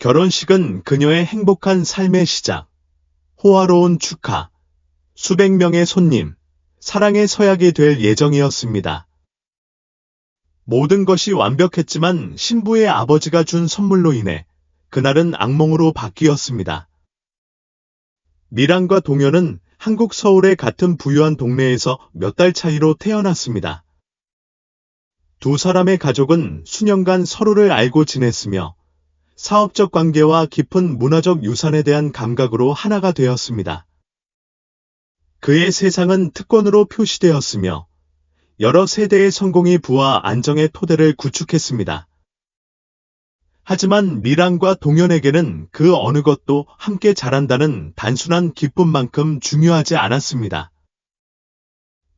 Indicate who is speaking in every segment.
Speaker 1: 결혼식은 그녀의 행복한 삶의 시작, 호화로운 축하, 수백 명의 손님, 사랑의 서약이 될 예정이었습니다. 모든 것이 완벽했지만 신부의 아버지가 준 선물로 인해 그날은 악몽으로 바뀌었습니다. 미란과 동현은 한국 서울의 같은 부유한 동네에서 몇 달 차이로 태어났습니다. 두 사람의 가족은 수년간 서로를 알고 지냈으며 사업적 관계와 깊은 문화적 유산에 대한 감각으로 하나가 되었습니다. 그의 세상은 특권으로 표시되었으며 여러 세대의 성공이 부와 안정의 토대를 구축했습니다. 하지만 미란과 동현에게는 그 어느 것도 함께 자란다는 단순한 기쁨만큼 중요하지 않았습니다.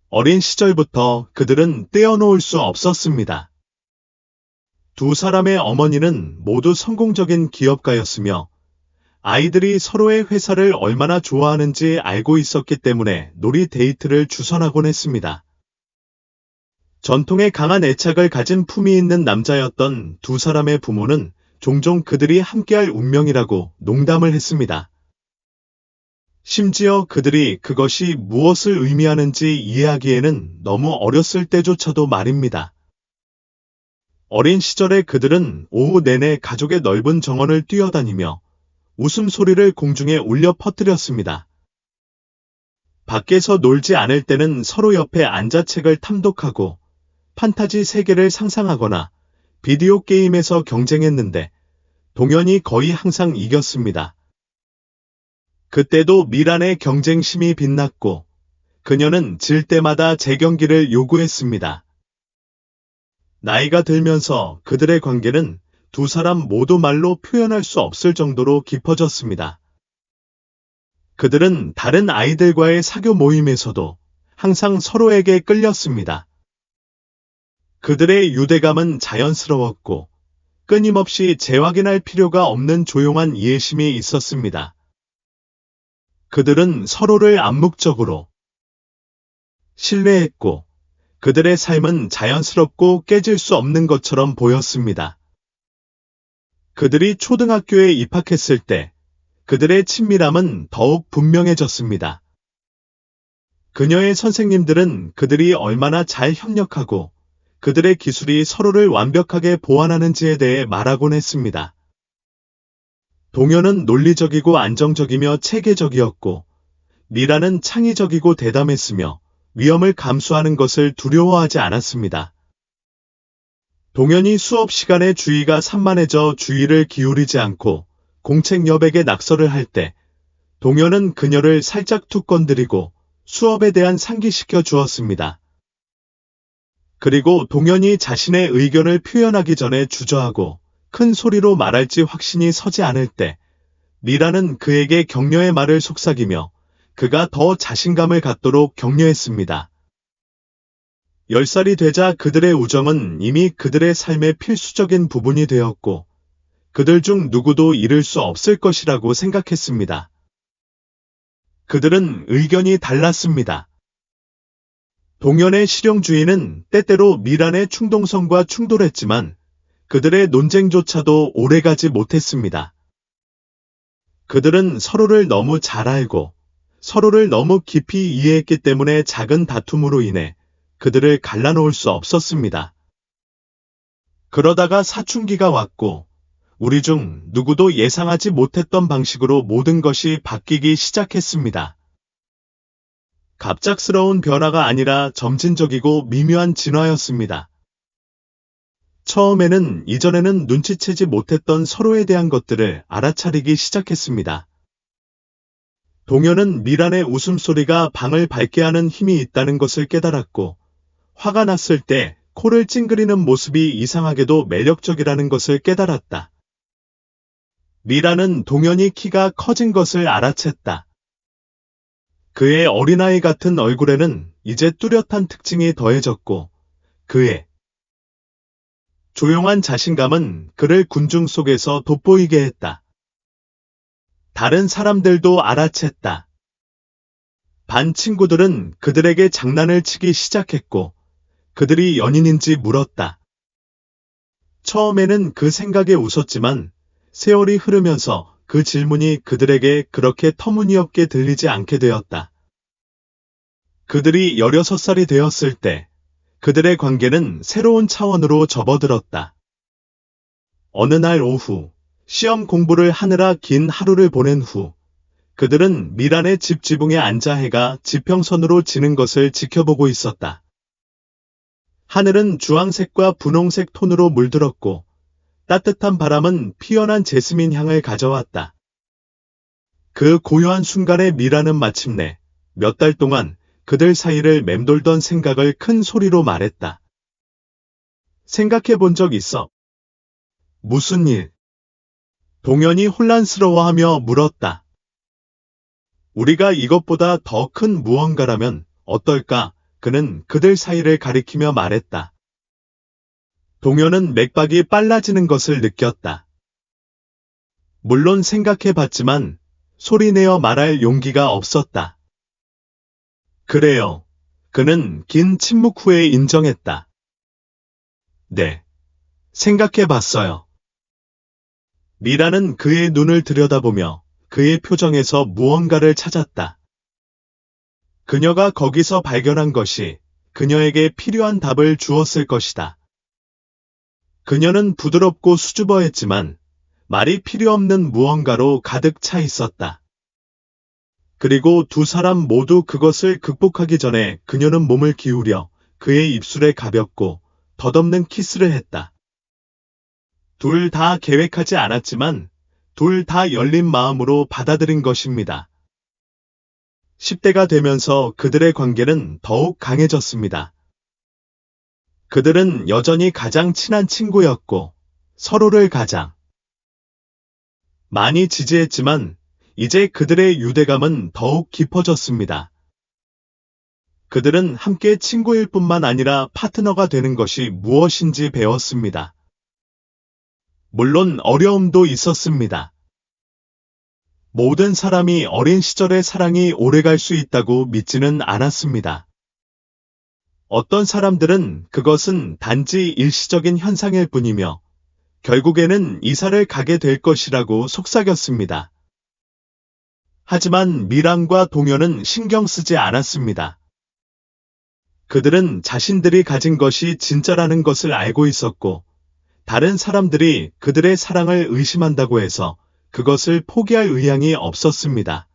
Speaker 1: 어린 시절부터 그들은 떼어놓을 수 없었습니다. 두 사람의 어머니는 모두 성공적인 기업가였으며 아이들이 서로의 회사를 얼마나 좋아하는지 알고 있었기 때문에 놀이 데이트를 주선하곤 했습니다. 전통에 강한 애착을 가진 품이 있는 남자였던 두 사람의 부모는 종종 그들이 함께할 운명이라고 농담을 했습니다. 심지어 그들이 그것이 무엇을 의미하는지 이해하기에는 너무 어렸을 때조차도 말입니다. 어린 시절에 그들은 오후 내내 가족의 넓은 정원을 뛰어다니며 웃음소리를 공중에 울려 퍼뜨렸습니다. 밖에서 놀지 않을 때는 서로 옆에 앉아 책을 탐독하고 판타지 세계를 상상하거나 비디오 게임에서 경쟁했는데 동현이 거의 항상 이겼습니다. 그때도 미란의 경쟁심이 빛났고 그녀는 질 때마다 재경기를 요구했습니다. 나이가 들면서 그들의 관계는 두 사람 모두 말로 표현할 수 없을 정도로 깊어졌습니다. 그들은 다른 아이들과의 사교 모임에서도 항상 서로에게 끌렸습니다. 그들의 유대감은 자연스러웠고 끊임없이 재확인할 필요가 없는 조용한 이해심이 있었습니다. 그들은 서로를 암묵적으로 신뢰했고 그들의 삶은 자연스럽고 깨질 수 없는 것처럼 보였습니다. 그들이 초등학교에 입학했을 때 그들의 친밀함은 더욱 분명해졌습니다. 그녀의 선생님들은 그들이 얼마나 잘 협력하고 그들의 기술이 서로를 완벽하게 보완하는지에 대해 말하곤 했습니다. 동현은 논리적이고 안정적이며 체계적이었고 미라는 창의적이고 대담했으며 위험을 감수하는 것을 두려워하지 않았습니다. 동현이 수업 시간에 주의가 산만해져 주의를 기울이지 않고 공책 여백에 낙서를 할 때 동현은 그녀를 살짝 툭 건드리고 수업에 대한 상기시켜 주었습니다. 그리고 동현이 자신의 의견을 표현하기 전에 주저하고 큰 소리로 말할지 확신이 서지 않을 때 미라는 그에게 격려의 말을 속삭이며 그가 더 자신감을 갖도록 격려했습니다. 10살이 되자 그들의 우정은 이미 그들의 삶의 필수적인 부분이 되었고 그들 중 누구도 잃을 수 없을 것이라고 생각했습니다. 그들은 의견이 달랐습니다. 동현의 실용주의는 때때로 미란의 충동성과 충돌했지만 그들의 논쟁조차도 오래가지 못했습니다. 그들은 서로를 너무 잘 알고 서로를 너무 깊이 이해했기 때문에 작은 다툼으로 인해 그들을 갈라놓을 수 없었습니다. 그러다가 사춘기가 왔고 우리 중 누구도 예상하지 못했던 방식으로 모든 것이 바뀌기 시작했습니다. 갑작스러운 변화가 아니라 점진적이고 미묘한 진화였습니다. 처음에는 이전에는 눈치채지 못했던 서로에 대한 것들을 알아차리기 시작했습니다. 동현은 미란의 웃음소리가 방을 밝게 하는 힘이 있다는 것을 깨달았고 화가 났을 때 코를 찡그리는 모습이 이상하게도 매력적이라는 것을 깨달았다. 미란은 동현이 키가 커진 것을 알아챘다. 그의 어린아이 같은 얼굴에는 이제 뚜렷한 특징이 더해졌고 그의 조용한 자신감은 그를 군중 속에서 돋보이게 했다. 다른 사람들도 알아챘다. 반 친구들은 그들에게 장난을 치기 시작했고 그들이 연인인지 물었다. 처음에는 그 생각에 웃었지만 세월이 흐르면서 그 질문이 그들에게 그렇게 터무니없게 들리지 않게 되었다. 그들이 16살이 되었을 때 그들의 관계는 새로운 차원으로 접어들었다. 어느 날 오후, 시험 공부를 하느라 긴 하루를 보낸 후, 그들은 미란의 집 지붕에 앉아 해가 지평선으로 지는 것을 지켜보고 있었다. 하늘은 주황색과 분홍색 톤으로 물들었고, 따뜻한 바람은 피어난 제스민 향을 가져왔다. 그 고요한 순간에 미란은 마침내 몇 달 동안 그들 사이를 맴돌던 생각을 큰 소리로 말했다. 생각해 본 적 있어? 무슨 일? 동현이 혼란스러워하며 물었다. 우리가 이것보다 더 큰 무언가라면 어떨까? 그는 그들 사이를 가리키며 말했다. 동현은 맥박이 빨라지는 것을 느꼈다. 물론 생각해 봤지만 소리내어 말할 용기가 없었다. 그래요. 그는 긴 침묵 후에 인정했다. 네. 생각해 봤어요. 미라는 그의 눈을 들여다보며 그의 표정에서 무언가를 찾았다. 그녀가 거기서 발견한 것이 그녀에게 필요한 답을 주었을 것이다. 그녀는 부드럽고 수줍어했지만 말이 필요 없는 무언가로 가득 차 있었다. 그리고 두 사람 모두 그것을 극복하기 전에 그녀는 몸을 기울여 그의 입술에 가볍고 덧없는 키스를 했다. 둘 다 계획하지 않았지만 둘 다 열린 마음으로 받아들인 것입니다. 10대가 되면서 그들의 관계는 더욱 강해졌습니다. 그들은 여전히 가장 친한 친구였고 서로를 가장 많이 지지했지만 이제 그들의 유대감은 더욱 깊어졌습니다. 그들은 함께 친구일 뿐만 아니라 파트너가 되는 것이 무엇인지 배웠습니다. 물론 어려움도 있었습니다. 모든 사람이 어린 시절의 사랑이 오래갈 수 있다고 믿지는 않았습니다. 어떤 사람들은 그것은 단지 일시적인 현상일 뿐이며 결국에는 이사를 가게 될 것이라고 속삭였습니다. 하지만 미란과 동현은 신경 쓰지 않았습니다. 그들은 자신들이 가진 것이 진짜라는 것을 알고 있었고 다른 사람들이 그들의 사랑을 의심한다고 해서 그것을 포기할 의향이 없었습니다.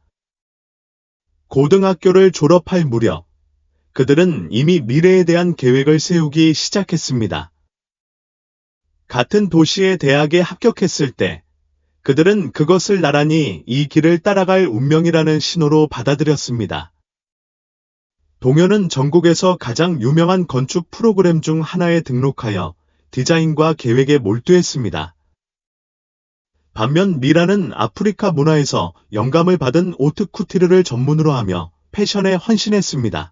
Speaker 1: 고등학교를 졸업할 무렵 그들은 이미 미래에 대한 계획을 세우기 시작했습니다. 같은 도시의 대학에 합격했을 때 그들은 그것을 나란히 이 길을 따라갈 운명이라는 신호로 받아들였습니다. 동현은 전국에서 가장 유명한 건축 프로그램 중 하나에 등록하여 디자인과 계획에 몰두했습니다. 반면 미라는 아프리카 문화에서 영감을 받은 오트쿠티르를 전문으로 하며 패션에 헌신했습니다.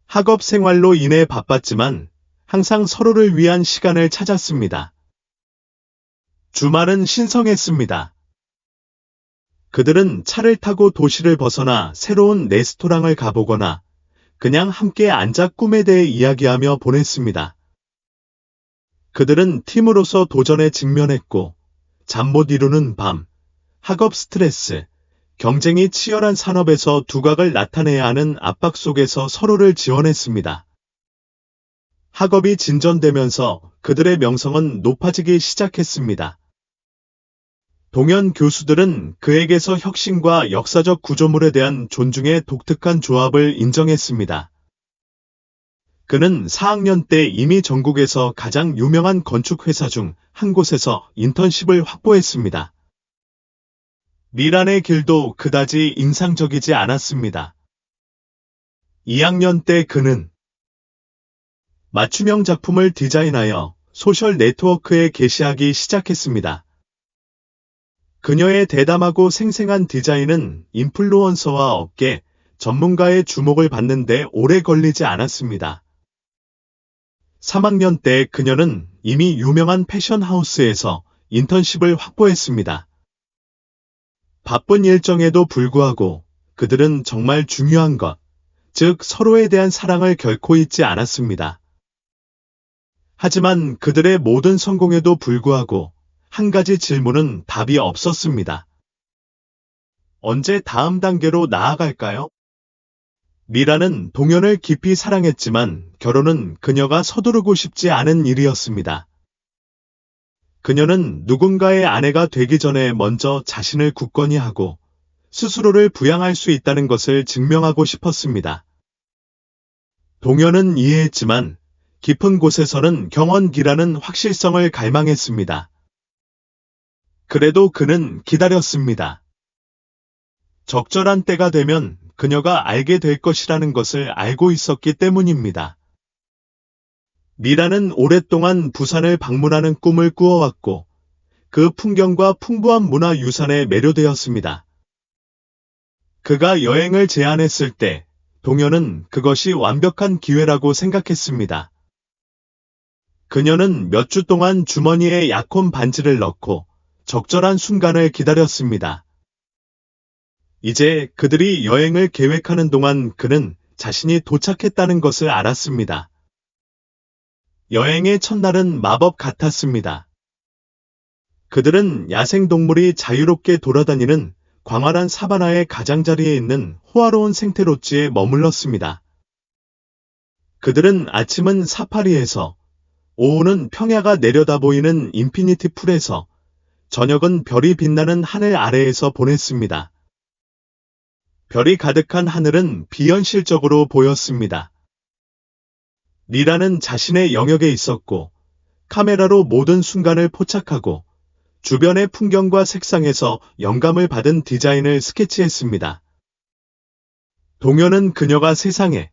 Speaker 1: 학업 생활로 인해 바빴지만 항상 서로를 위한 시간을 찾았습니다. 주말은 신성했습니다. 그들은 차를 타고 도시를 벗어나 새로운 레스토랑을 가보거나 그냥 함께 앉아 꿈에 대해 이야기하며 보냈습니다. 그들은 팀으로서 도전에 직면했고 잠 못 이루는 밤, 학업 스트레스, 경쟁이 치열한 산업에서 두각을 나타내야 하는 압박 속에서 서로를 지원했습니다. 학업이 진전되면서 그들의 명성은 높아지기 시작했습니다. 동현 교수들은 그에게서 혁신과 역사적 구조물에 대한 존중의 독특한 조합을 인정했습니다. 그는 4학년 때 이미 전국에서 가장 유명한 건축회사 중 한 곳에서 인턴십을 확보했습니다. 미란의 길도 그다지 인상적이지 않았습니다. 2학년 때 그는 맞춤형 작품을 디자인하여 소셜 네트워크에 게시하기 시작했습니다. 그녀의 대담하고 생생한 디자인은 인플루언서와 업계, 전문가의 주목을 받는데 오래 걸리지 않았습니다. 3학년 때 그녀는 이미 유명한 패션 하우스에서 인턴십을 확보했습니다. 바쁜 일정에도 불구하고 그들은 정말 중요한 것, 즉 서로에 대한 사랑을 결코 잊지 않았습니다. 하지만 그들의 모든 성공에도 불구하고 한 가지 질문은 답이 없었습니다. 언제 다음 단계로 나아갈까요? 미라는 동현을 깊이 사랑했지만 결혼은 그녀가 서두르고 싶지 않은 일이었습니다. 그녀는 누군가의 아내가 되기 전에 먼저 자신을 굳건히 하고 스스로를 부양할 수 있다는 것을 증명하고 싶었습니다. 동현은 이해했지만 깊은 곳에서는 경원기라는 확실성을 갈망했습니다. 그래도 그는 기다렸습니다. 적절한 때가 되면 그녀가 알게 될 것이라는 것을 알고 있었기 때문입니다. 미라는 오랫동안 부산을 방문하는 꿈을 꾸어왔고 그 풍경과 풍부한 문화유산에 매료되었습니다. 그가 여행을 제안했을 때 동현은 그것이 완벽한 기회라고 생각했습니다. 그녀는 몇 주 동안 주머니에 약혼 반지를 넣고 적절한 순간을 기다렸습니다. 이제 그들이 여행을 계획하는 동안 그는 자신이 도착했다는 것을 알았습니다. 여행의 첫날은 마법 같았습니다. 그들은 야생동물이 자유롭게 돌아다니는 광활한 사바나의 가장자리에 있는 호화로운 생태로지에 머물렀습니다. 그들은 아침은 사파리에서, 오후는 평야가 내려다 보이는 인피니티 풀에서, 저녁은 별이 빛나는 하늘 아래에서 보냈습니다. 별이 가득한 하늘은 비현실적으로 보였습니다. 미라는 자신의 영역에 있었고 카메라로 모든 순간을 포착하고 주변의 풍경과 색상에서 영감을 받은 디자인을 스케치했습니다. 동현은 그녀가 세상에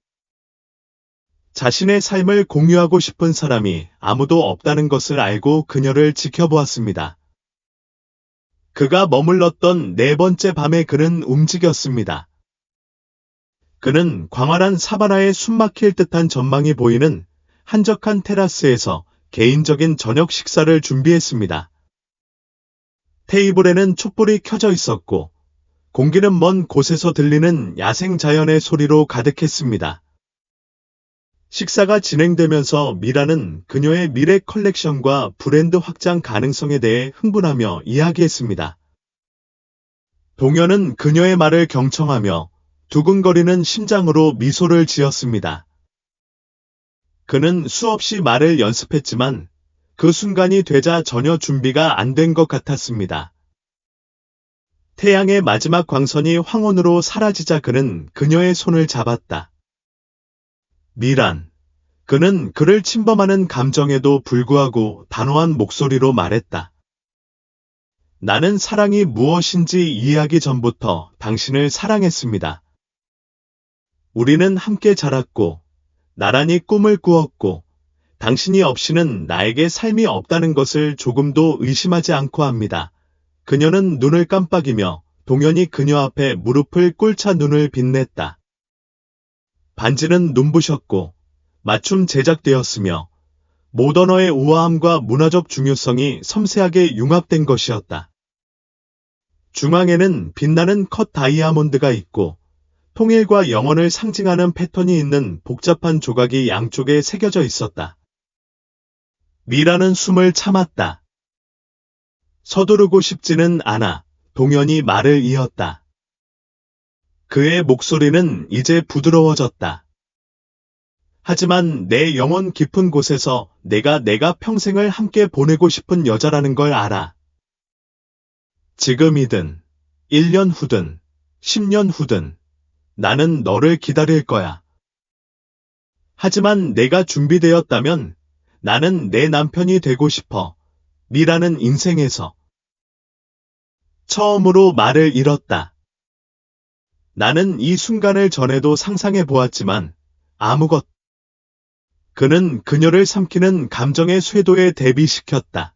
Speaker 1: 자신의 삶을 공유하고 싶은 사람이 아무도 없다는 것을 알고 그녀를 지켜보았습니다. 그가 머물렀던 네 번째 밤에 그는 움직였습니다. 그는 광활한 사바나에 숨막힐 듯한 전망이 보이는 한적한 테라스에서 개인적인 저녁 식사를 준비했습니다. 테이블에는 촛불이 켜져 있었고 공기는 먼 곳에서 들리는 야생 자연의 소리로 가득했습니다. 식사가 진행되면서 미라는 그녀의 미래 컬렉션과 브랜드 확장 가능성에 대해 흥분하며 이야기했습니다. 동현은 그녀의 말을 경청하며 두근거리는 심장으로 미소를 지었습니다. 그는 수없이 말을 연습했지만 그 순간이 되자 전혀 준비가 안 된 것 같았습니다. 태양의 마지막 광선이 황혼으로 사라지자 그는 그녀의 손을 잡았다. 미란. 그는 그를 침범하는 감정에도 불구하고 단호한 목소리로 말했다. 나는 사랑이 무엇인지 이해하기 전부터 당신을 사랑했습니다. 우리는 함께 자랐고 나란히 꿈을 꾸었고 당신이 없이는 나에게 삶이 없다는 것을 조금도 의심하지 않고 합니다. 그녀는 눈을 깜빡이며 동현이 그녀 앞에 무릎을 꿇자 눈을 빛냈다. 반지는 눈부셨고 맞춤 제작되었으며 모던어의 우아함과 문화적 중요성이 섬세하게 융합된 것이었다. 중앙에는 빛나는 컷 다이아몬드가 있고 통일과 영원을 상징하는 패턴이 있는 복잡한 조각이 양쪽에 새겨져 있었다. 미라는 숨을 참았다. 서두르고 싶지는 않아. 동현이 말을 이었다. 그의 목소리는 이제 부드러워졌다. 하지만 내 영혼 깊은 곳에서 내가 평생을 함께 보내고 싶은 여자라는 걸 알아. 지금이든 1년 후든 10년 후든 나는 너를 기다릴 거야. 하지만 내가 준비되었다면 나는 내 남편이 되고 싶어. 미라는 인생에서 처음으로 말을 잃었다. 나는 이 순간을 전에도 상상해 보았지만 그는 그녀를 삼키는 감정의 쇄도에 대비시켰다.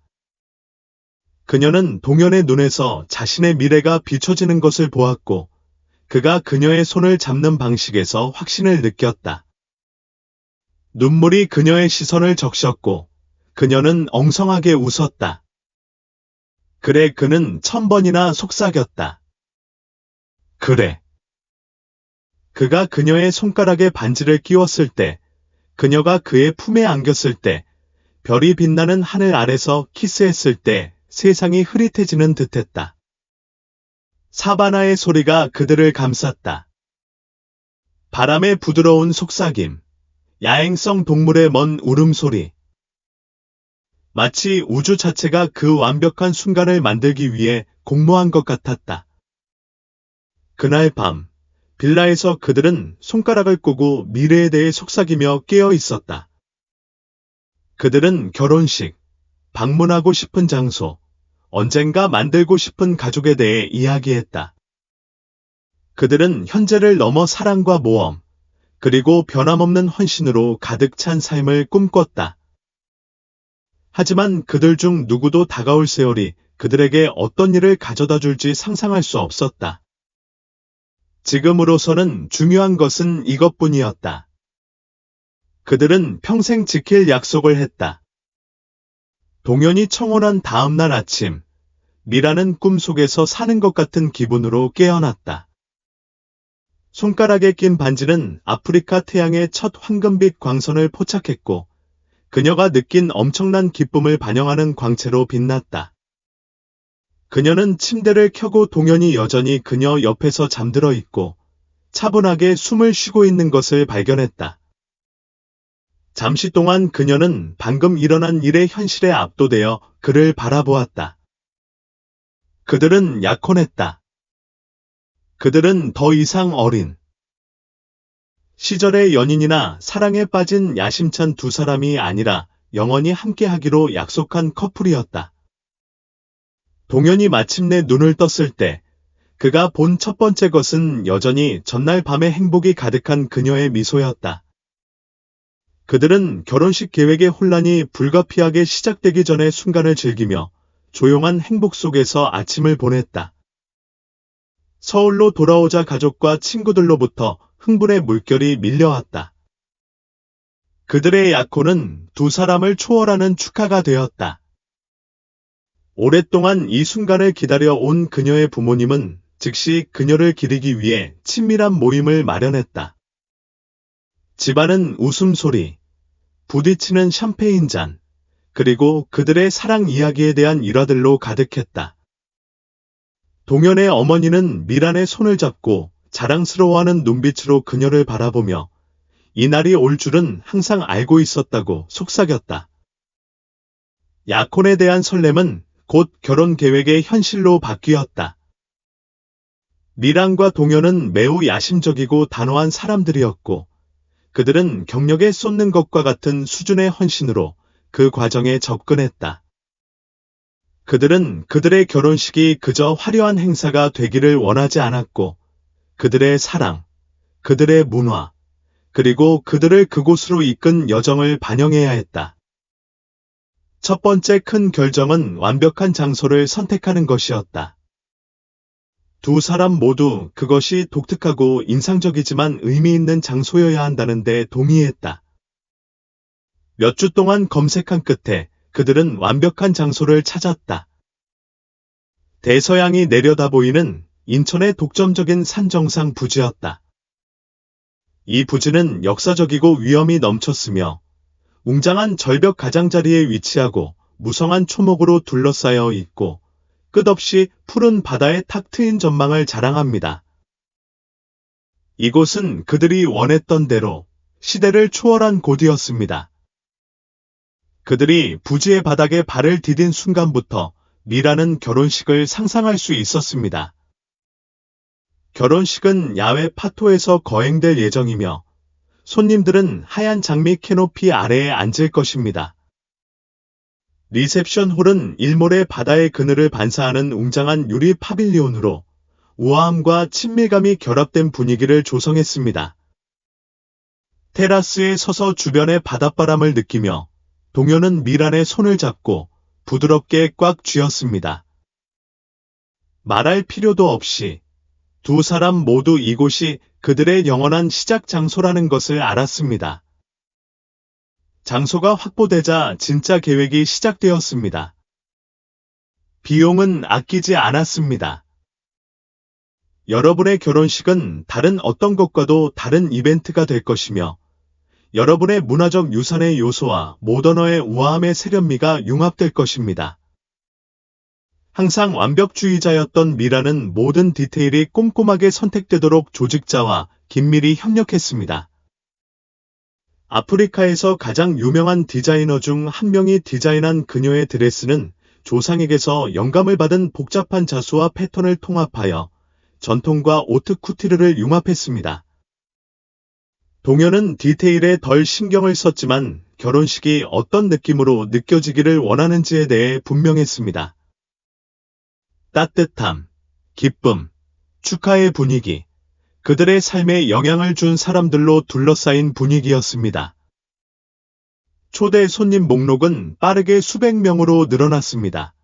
Speaker 1: 그녀는 동현의 눈에서 자신의 미래가 비춰지는 것을 보았고 그가 그녀의 손을 잡는 방식에서 확신을 느꼈다. 눈물이 그녀의 시선을 적셨고 그녀는 엉성하게 웃었다. 그래, 그는 1000번이나 속삭였다. 그래. 그가 그녀의 손가락에 반지를 끼웠을 때, 그녀가 그의 품에 안겼을 때, 별이 빛나는 하늘 아래서 키스했을 때, 세상이 흐릿해지는 듯했다. 사바나의 소리가 그들을 감쌌다. 바람의 부드러운 속삭임, 야행성 동물의 먼 울음소리. 마치 우주 자체가 그 완벽한 순간을 만들기 위해 공모한 것 같았다. 그날 밤, 빌라에서 그들은 손가락을 꼬고 미래에 대해 속삭이며 깨어 있었다. 그들은 결혼식, 방문하고 싶은 장소, 언젠가 만들고 싶은 가족에 대해 이야기했다. 그들은 현재를 넘어 사랑과 모험, 그리고 변함없는 헌신으로 가득 찬 삶을 꿈꿨다. 하지만 그들 중 누구도 다가올 세월이 그들에게 어떤 일을 가져다 줄지 상상할 수 없었다. 지금으로서는 중요한 것은 이것뿐이었다. 그들은 평생 지킬 약속을 했다. 동현이 청혼한 다음 날 아침, 미라는 꿈속에서 사는 것 같은 기분으로 깨어났다. 손가락에 낀 반지는 아프리카 태양의 첫 황금빛 광선을 포착했고, 그녀가 느낀 엄청난 기쁨을 반영하는 광채로 빛났다. 그녀는 침대를 켜고 동현이 여전히 그녀 옆에서 잠들어 있고, 차분하게 숨을 쉬고 있는 것을 발견했다. 잠시 동안 그녀는 방금 일어난 일의 현실에 압도되어 그를 바라보았다. 그들은 약혼했다. 그들은 더 이상 어린 시절의 연인이나 사랑에 빠진 야심찬 두 사람이 아니라 영원히 함께하기로 약속한 커플이었다. 동현이 마침내 눈을 떴을 때 그가 본 첫 번째 것은 여전히 전날 밤에 행복이 가득한 그녀의 미소였다. 그들은 결혼식 계획의 혼란이 불가피하게 시작되기 전의 순간을 즐기며 조용한 행복 속에서 아침을 보냈다. 서울로 돌아오자 가족과 친구들로부터 흥분의 물결이 밀려왔다. 그들의 약혼은 두 사람을 초월하는 축하가 되었다. 오랫동안 이 순간을 기다려 온 그녀의 부모님은 즉시 그녀를 기리기 위해 친밀한 모임을 마련했다. 집안은 웃음소리, 부딪히는 샴페인 잔, 그리고 그들의 사랑 이야기에 대한 일화들로 가득했다. 동현의 어머니는 미란의 손을 잡고 자랑스러워하는 눈빛으로 그녀를 바라보며 이 날이 올 줄은 항상 알고 있었다고 속삭였다. 약혼에 대한 설렘은 곧 결혼 계획의 현실로 바뀌었다. 미란과 동현은 매우 야심적이고 단호한 사람들이었고 그들은 경력에 쏟는 것과 같은 수준의 헌신으로 그 과정에 접근했다. 그들은 그들의 결혼식이 그저 화려한 행사가 되기를 원하지 않았고 그들의 사랑, 그들의 문화, 그리고 그들을 그곳으로 이끈 여정을 반영해야 했다. 첫 번째 큰 결정은 완벽한 장소를 선택하는 것이었다. 두 사람 모두 그것이 독특하고 인상적이지만 의미 있는 장소여야 한다는 데 동의했다. 몇 주 동안 검색한 끝에 그들은 완벽한 장소를 찾았다. 대서양이 내려다 보이는 인천의 독점적인 산 정상 부지였다. 이 부지는 역사적이고 위엄이 넘쳤으며 웅장한 절벽 가장자리에 위치하고 무성한 초목으로 둘러싸여 있고 끝없이 푸른 바다의 탁 트인 전망을 자랑합니다. 이곳은 그들이 원했던 대로 시대를 초월한 곳이었습니다. 그들이 부지의 바닥에 발을 디딘 순간부터 미라는 결혼식을 상상할 수 있었습니다. 결혼식은 야외 파토에서 거행될 예정이며 손님들은 하얀 장미 캐노피 아래에 앉을 것입니다. 리셉션 홀은 일몰의 바다의 그늘을 반사하는 웅장한 유리 파빌리온으로 우아함과 친밀감이 결합된 분위기를 조성했습니다. 테라스에 서서 주변의 바닷바람을 느끼며 동현은 미란의 손을 잡고 부드럽게 꽉 쥐었습니다. 말할 필요도 없이 두 사람 모두 이곳이 그들의 영원한 시작 장소라는 것을 알았습니다. 장소가 확보되자 진짜 계획이 시작되었습니다. 비용은 아끼지 않았습니다. 여러분의 결혼식은 다른 어떤 것과도 다른 이벤트가 될 것이며 여러분의 문화적 유산의 요소와 모더너의 우아함의 세련미가 융합될 것입니다. 항상 완벽주의자였던 미라는 모든 디테일이 꼼꼼하게 선택되도록 조직자와 긴밀히 협력했습니다. 아프리카에서 가장 유명한 디자이너 중 한 명이 디자인한 그녀의 드레스는 조상에게서 영감을 받은 복잡한 자수와 패턴을 통합하여 전통과 오트쿠티르를 융합했습니다. 동요는 디테일에 덜 신경을 썼지만 결혼식이 어떤 느낌으로 느껴지기를 원하는지에 대해 분명했습니다. 따뜻함, 기쁨, 축하의 분위기, 그들의 삶에 영향을 준 사람들로 둘러싸인 분위기였습니다. 초대 손님 목록은 빠르게 수백 명으로 늘어났습니다.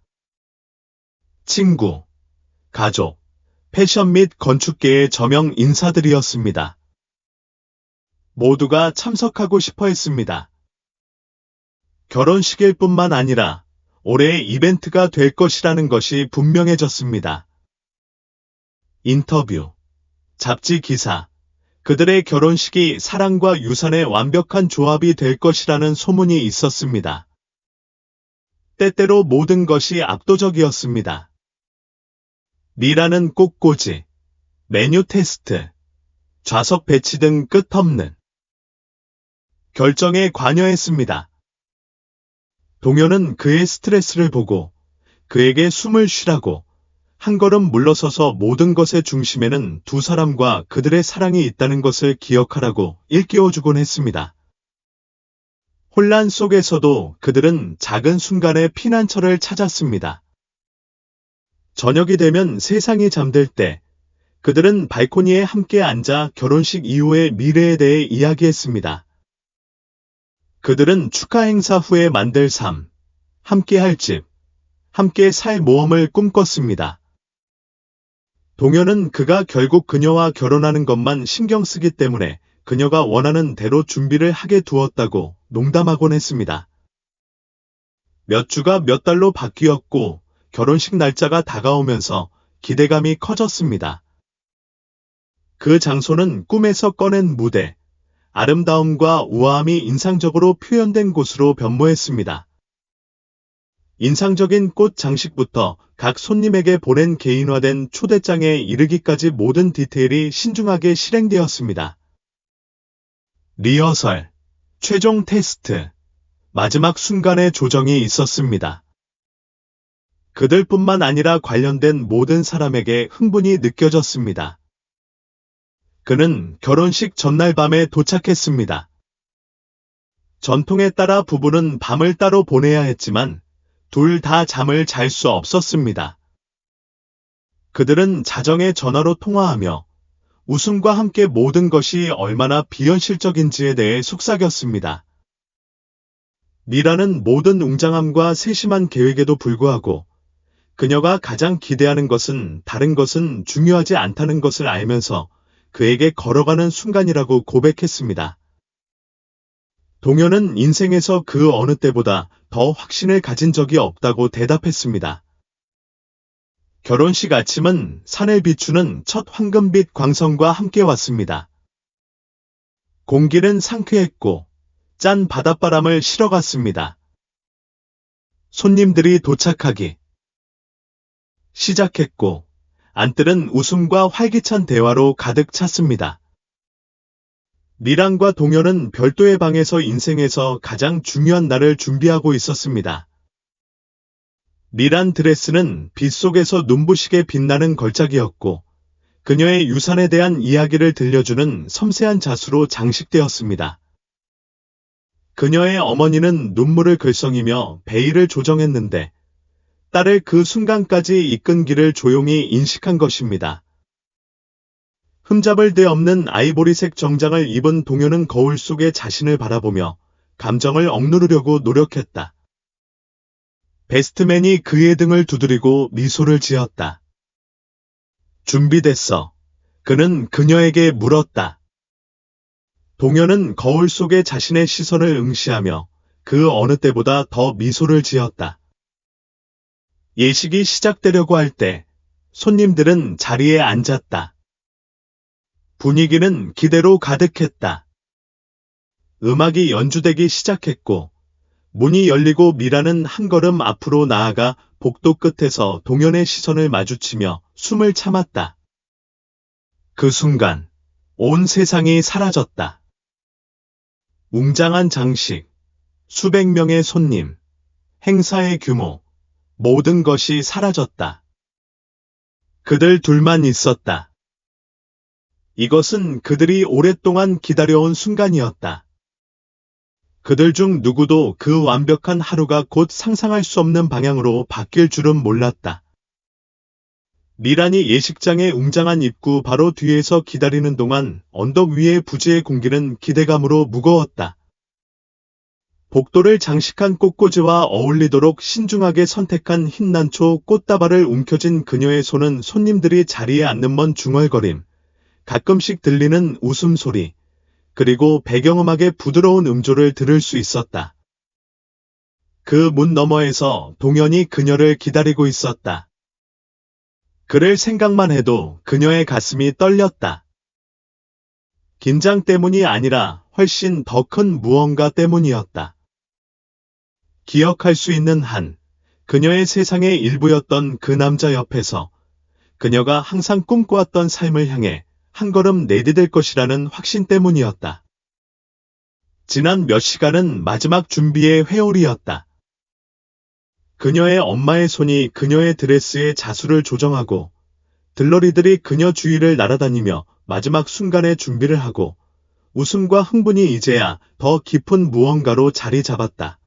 Speaker 1: 친구, 가족, 패션 및 건축계의 저명 인사들이었습니다. 모두가 참석하고 싶어 했습니다. 결혼식일 뿐만 아니라 올해의 이벤트가 될 것이라는 것이 분명해졌습니다. 인터뷰, 잡지 기사, 그들의 결혼식이 사랑과 유산의 완벽한 조합이 될 것이라는 소문이 있었습니다. 때때로 모든 것이 압도적이었습니다. 미라는 꽃꽂이, 메뉴 테스트, 좌석 배치 등 끝없는 결정에 관여했습니다. 동요는 그의 스트레스를 보고 그에게 숨을 쉬라고 한 걸음 물러서서 모든 것의 중심에는 두 사람과 그들의 사랑이 있다는 것을 기억하라고 일깨워주곤 했습니다. 혼란 속에서도 그들은 작은 순간의 피난처를 찾았습니다. 저녁이 되면 세상이 잠들 때 그들은 발코니에 함께 앉아 결혼식 이후의 미래에 대해 이야기했습니다. 그들은 축하 행사 후에 만들 삶, 함께 할 집, 함께 살 모험을 꿈꿨습니다. 동요는 그가 결국 그녀와 결혼하는 것만 신경 쓰기 때문에 그녀가 원하는 대로 준비를 하게 두었다고 농담하곤 했습니다. 몇 주가 몇 달로 바뀌었고 결혼식 날짜가 다가오면서 기대감이 커졌습니다. 그 장소는 꿈에서 꺼낸 무대, 아름다움과 우아함이 인상적으로 표현된 곳으로 변모했습니다. 인상적인 꽃 장식부터 각 손님에게 보낸 개인화된 초대장에 이르기까지 모든 디테일이 신중하게 실행되었습니다. 리허설, 최종 테스트, 마지막 순간의 조정이 있었습니다. 그들뿐만 아니라 관련된 모든 사람에게 흥분이 느껴졌습니다. 그는 결혼식 전날 밤에 도착했습니다. 전통에 따라 부부는 밤을 따로 보내야 했지만 둘 다 잠을 잘 수 없었습니다. 그들은 자정에 전화로 통화하며 웃음과 함께 모든 것이 얼마나 비현실적인지에 대해 속삭였습니다. 미라는 모든 웅장함과 세심한 계획에도 불구하고 그녀가 가장 기대하는 것은 다른 것은 중요하지 않다는 것을 알면서 그에게 걸어가는 순간이라고 고백했습니다. 동요는 인생에서 그 어느 때보다 더 확신을 가진 적이 없다고 대답했습니다. 결혼식 아침은 산을 비추는 첫 황금빛 광선과 함께 왔습니다. 공기는 상쾌했고 짠 바닷바람을 실어갔습니다. 손님들이 도착하기 시작했고 안뜰은 웃음과 활기찬 대화로 가득 찼습니다. 미랑과 동요는 별도의 방에서 인생에서 가장 중요한 날을 준비하고 있었습니다. 미란 드레스는 빛 속에서 눈부시게 빛나는 걸작이었고 그녀의 유산에 대한 이야기를 들려주는 섬세한 자수로 장식되었습니다. 그녀의 어머니는 눈물을 글썽이며 베일을 조정했는데 딸을 그 순간까지 이끈 길을 조용히 인식한 것입니다. 흠잡을 데 없는 아이보리색 정장을 입은 동요는 거울 속에 자신을 바라보며 감정을 억누르려고 노력했다. 베스트맨이 그의 등을 두드리고 미소를 지었다. 준비됐어. 그는 그녀에게 물었다. 동요는 거울 속에 자신의 시선을 응시하며 그 어느 때보다 더 미소를 지었다. 예식이 시작되려고 할 때 손님들은 자리에 앉았다. 분위기는 기대로 가득했다. 음악이 연주되기 시작했고 문이 열리고 미라는 한 걸음 앞으로 나아가 복도 끝에서 동현의 시선을 마주치며 숨을 참았다. 그 순간 온 세상이 사라졌다. 웅장한 장식, 수백 명의 손님, 행사의 규모, 모든 것이 사라졌다. 그들 둘만 있었다. 이것은 그들이 오랫동안 기다려온 순간이었다. 그들 중 누구도 그 완벽한 하루가 곧 상상할 수 없는 방향으로 바뀔 줄은 몰랐다. 미란이 예식장의 웅장한 입구 바로 뒤에서 기다리는 동안 언덕 위의 부지의 공기는 기대감으로 무거웠다. 복도를 장식한 꽃꽂이와 어울리도록 신중하게 선택한 흰난초 꽃다발을 움켜쥔 그녀의 손은 손님들이 자리에 앉는 먼 중얼거림, 가끔씩 들리는 웃음소리, 그리고 배경음악의 부드러운 음조를 들을 수 있었다. 그 문 너머에서 동현이 그녀를 기다리고 있었다. 그를 생각만 해도 그녀의 가슴이 떨렸다. 긴장 때문이 아니라 훨씬 더 큰 무언가 때문이었다. 기억할 수 있는 한, 그녀의 세상의 일부였던 그 남자 옆에서 그녀가 항상 꿈꿔왔던 삶을 향해 한 걸음 내디딜 것이라는 확신 때문이었다. 지난 몇 시간은 마지막 준비의 회오리였다. 그녀의 엄마의 손이 그녀의 드레스의 자수를 조정하고 들러리들이 그녀 주위를 날아다니며 마지막 순간의 준비를 하고 웃음과 흥분이 이제야 더 깊은 무언가로 자리 잡았다.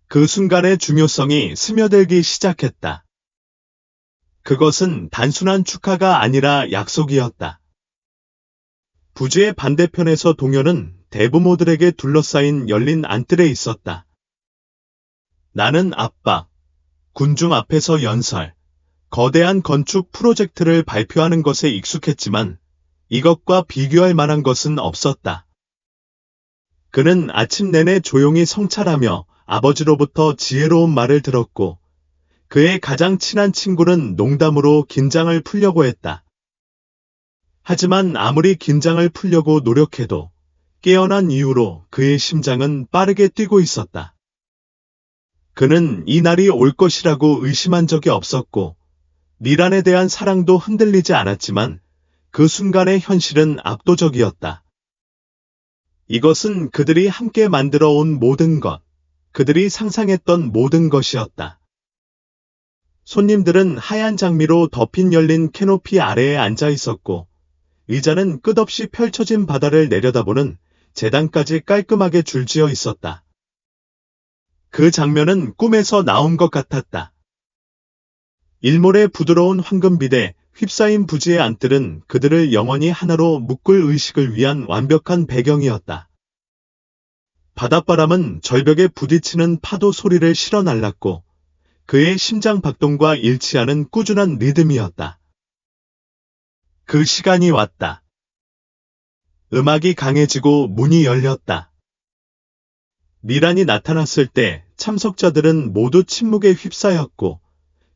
Speaker 1: 그 순간의 중요성이 스며들기 시작했다. 그것은 단순한 축하가 아니라 약속이었다. 부지의 반대편에서 동현은 대부모들에게 둘러싸인 열린 안뜰에 있었다. 나는 압박, 군중 앞에서 연설, 거대한 건축 프로젝트를 발표하는 것에 익숙했지만 이것과 비교할 만한 것은 없었다. 그는 아침 내내 조용히 성찰하며 아버지로부터 지혜로운 말을 들었고 그의 가장 친한 친구는 농담으로 긴장을 풀려고 했다. 하지만 아무리 긴장을 풀려고 노력해도 깨어난 이후로 그의 심장은 빠르게 뛰고 있었다. 그는 이 날이 올 것이라고 의심한 적이 없었고 미란에 대한 사랑도 흔들리지 않았지만 그 순간의 현실은 압도적이었다. 이것은 그들이 함께 만들어 온 모든 것, 그들이 상상했던 모든 것이었다. 손님들은 하얀 장미로 덮인 열린 캐노피 아래에 앉아 있었고 의자는 끝없이 펼쳐진 바다를 내려다보는 재단까지 깔끔하게 줄지어 있었다. 그 장면은 꿈에서 나온 것 같았다. 일몰의 부드러운 황금빛에 휩싸인 부지의 안뜰은 그들을 영원히 하나로 묶을 의식을 위한 완벽한 배경이었다. 바닷바람은 절벽에 부딪히는 파도 소리를 실어 날랐고 그의 심장 박동과 일치하는 꾸준한 리듬이었다. 그 시간이 왔다. 음악이 강해지고 문이 열렸다. 미란이 나타났을 때 참석자들은 모두 침묵에 휩싸였고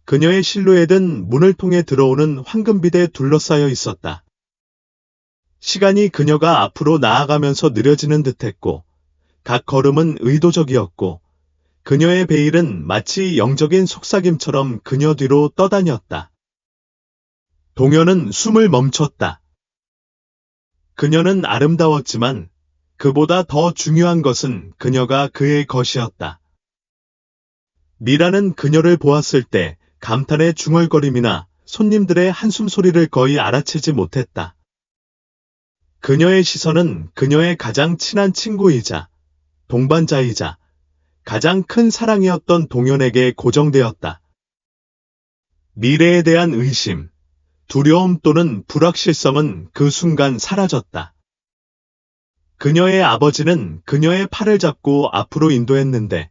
Speaker 1: 그녀의 실루엣은 문을 통해 들어오는 황금빛에 둘러싸여 있었다. 시간이 그녀가 앞으로 나아가면서 느려지는 듯했고 각 걸음은 의도적이었고 그녀의 베일은 마치 영적인 속삭임처럼 그녀 뒤로 떠다녔다. 동현은 숨을 멈췄다. 그녀는 아름다웠지만 그보다 더 중요한 것은 그녀가 그의 것이었다. 미라는 그녀를 보았을 때 감탄의 중얼거림이나 손님들의 한숨 소리를 거의 알아채지 못했다. 그녀의 시선은 그녀의 가장 친한 친구이자 동반자이자 가장 큰 사랑이었던 동현에게 고정되었다. 미래에 대한 의심, 두려움 또는 불확실성은 그 순간 사라졌다. 그녀의 아버지는 그녀의 팔을 잡고 앞으로 인도했는데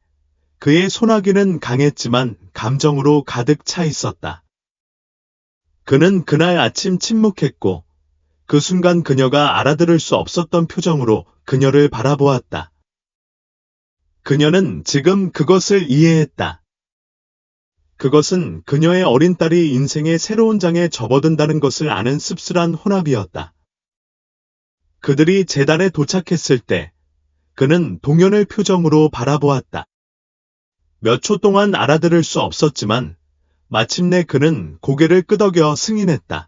Speaker 1: 그의 소나기는 강했지만 감정으로 가득 차 있었다. 그는 그날 아침 침묵했고 그 순간 그녀가 알아들을 수 없었던 표정으로 그녀를 바라보았다. 그녀는 지금 그것을 이해했다. 그것은 그녀의 어린 딸이 인생의 새로운 장에 접어든다는 것을 아는 씁쓸한 혼합이었다. 그들이 재단에 도착했을 때 그는 동현을 표정으로 바라보았다. 몇 초 동안 알아들을 수 없었지만 마침내 그는 고개를 끄덕여 승인했다.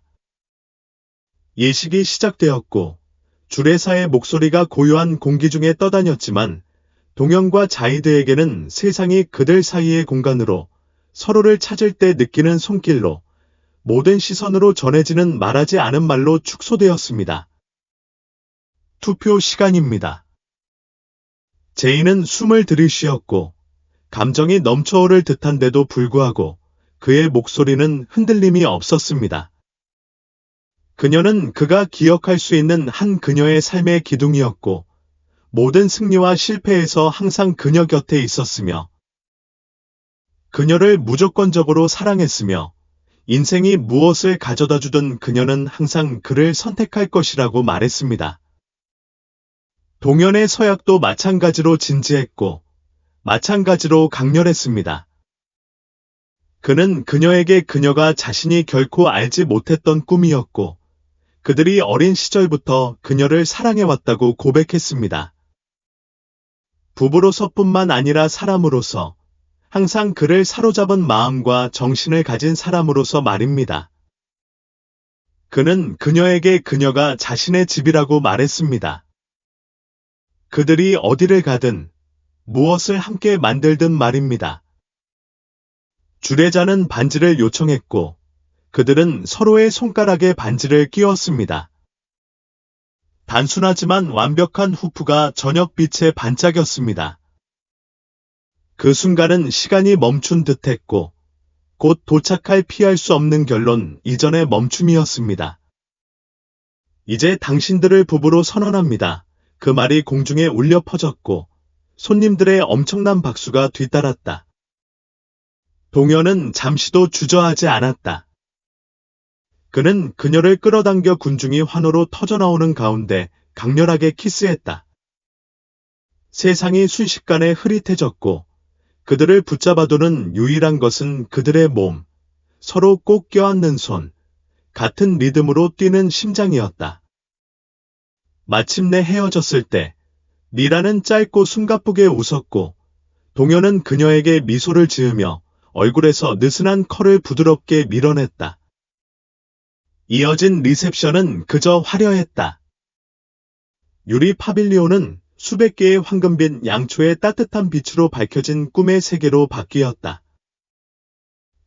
Speaker 1: 예식이 시작되었고 주례사의 목소리가 고요한 공기 중에 떠다녔지만 동영과 자이드에게는 세상이 그들 사이의 공간으로 서로를 찾을 때 느끼는 손길로 모든 시선으로 전해지는 말하지 않은 말로 축소되었습니다. 투표 시간입니다. 제이는 숨을 들이쉬었고 감정이 넘쳐오를 듯한데도 불구하고 그의 목소리는 흔들림이 없었습니다. 그녀는 그가 기억할 수 있는 한 그녀의 삶의 기둥이었고 모든 승리와 실패에서 항상 그녀 곁에 있었으며 그녀를 무조건적으로 사랑했으며 인생이 무엇을 가져다 주든 그녀는 항상 그를 선택할 것이라고 말했습니다. 동현의 서약도 마찬가지로 진지했고 마찬가지로 강렬했습니다. 그는 그녀에게 그녀가 자신이 결코 알지 못했던 꿈이었고 그들이 어린 시절부터 그녀를 사랑해왔다고 고백했습니다. 부부로서뿐만 아니라 사람으로서 항상 그를 사로잡은 마음과 정신을 가진 사람으로서 말입니다. 그는 그녀에게 그녀가 자신의 집이라고 말했습니다. 그들이 어디를 가든 무엇을 함께 만들든 말입니다. 주례자는 반지를 요청했고 그들은 서로의 손가락에 반지를 끼웠습니다. 단순하지만 완벽한 후프가 저녁빛에 반짝였습니다. 그 순간은 시간이 멈춘 듯했고 곧 도착할 피할 수 없는 결론 이전의 멈춤이었습니다. 이제 당신들을 부부로 선언합니다. 그 말이 공중에 울려 퍼졌고 손님들의 엄청난 박수가 뒤따랐다. 동현은 잠시도 주저하지 않았다. 그는 그녀를 끌어당겨 군중이 환호로 터져나오는 가운데 강렬하게 키스했다. 세상이 순식간에 흐릿해졌고 그들을 붙잡아두는 유일한 것은 그들의 몸, 서로 꼭 껴안는 손, 같은 리듬으로 뛰는 심장이었다. 마침내 헤어졌을 때 미라는 짧고 숨가쁘게 웃었고 동현은 그녀에게 미소를 지으며 얼굴에서 느슨한 컬을 부드럽게 밀어냈다. 이어진 리셉션은 그저 화려했다. 유리 파빌리온은 수백 개의 황금빛 양초의 따뜻한 빛으로 밝혀진 꿈의 세계로 바뀌었다.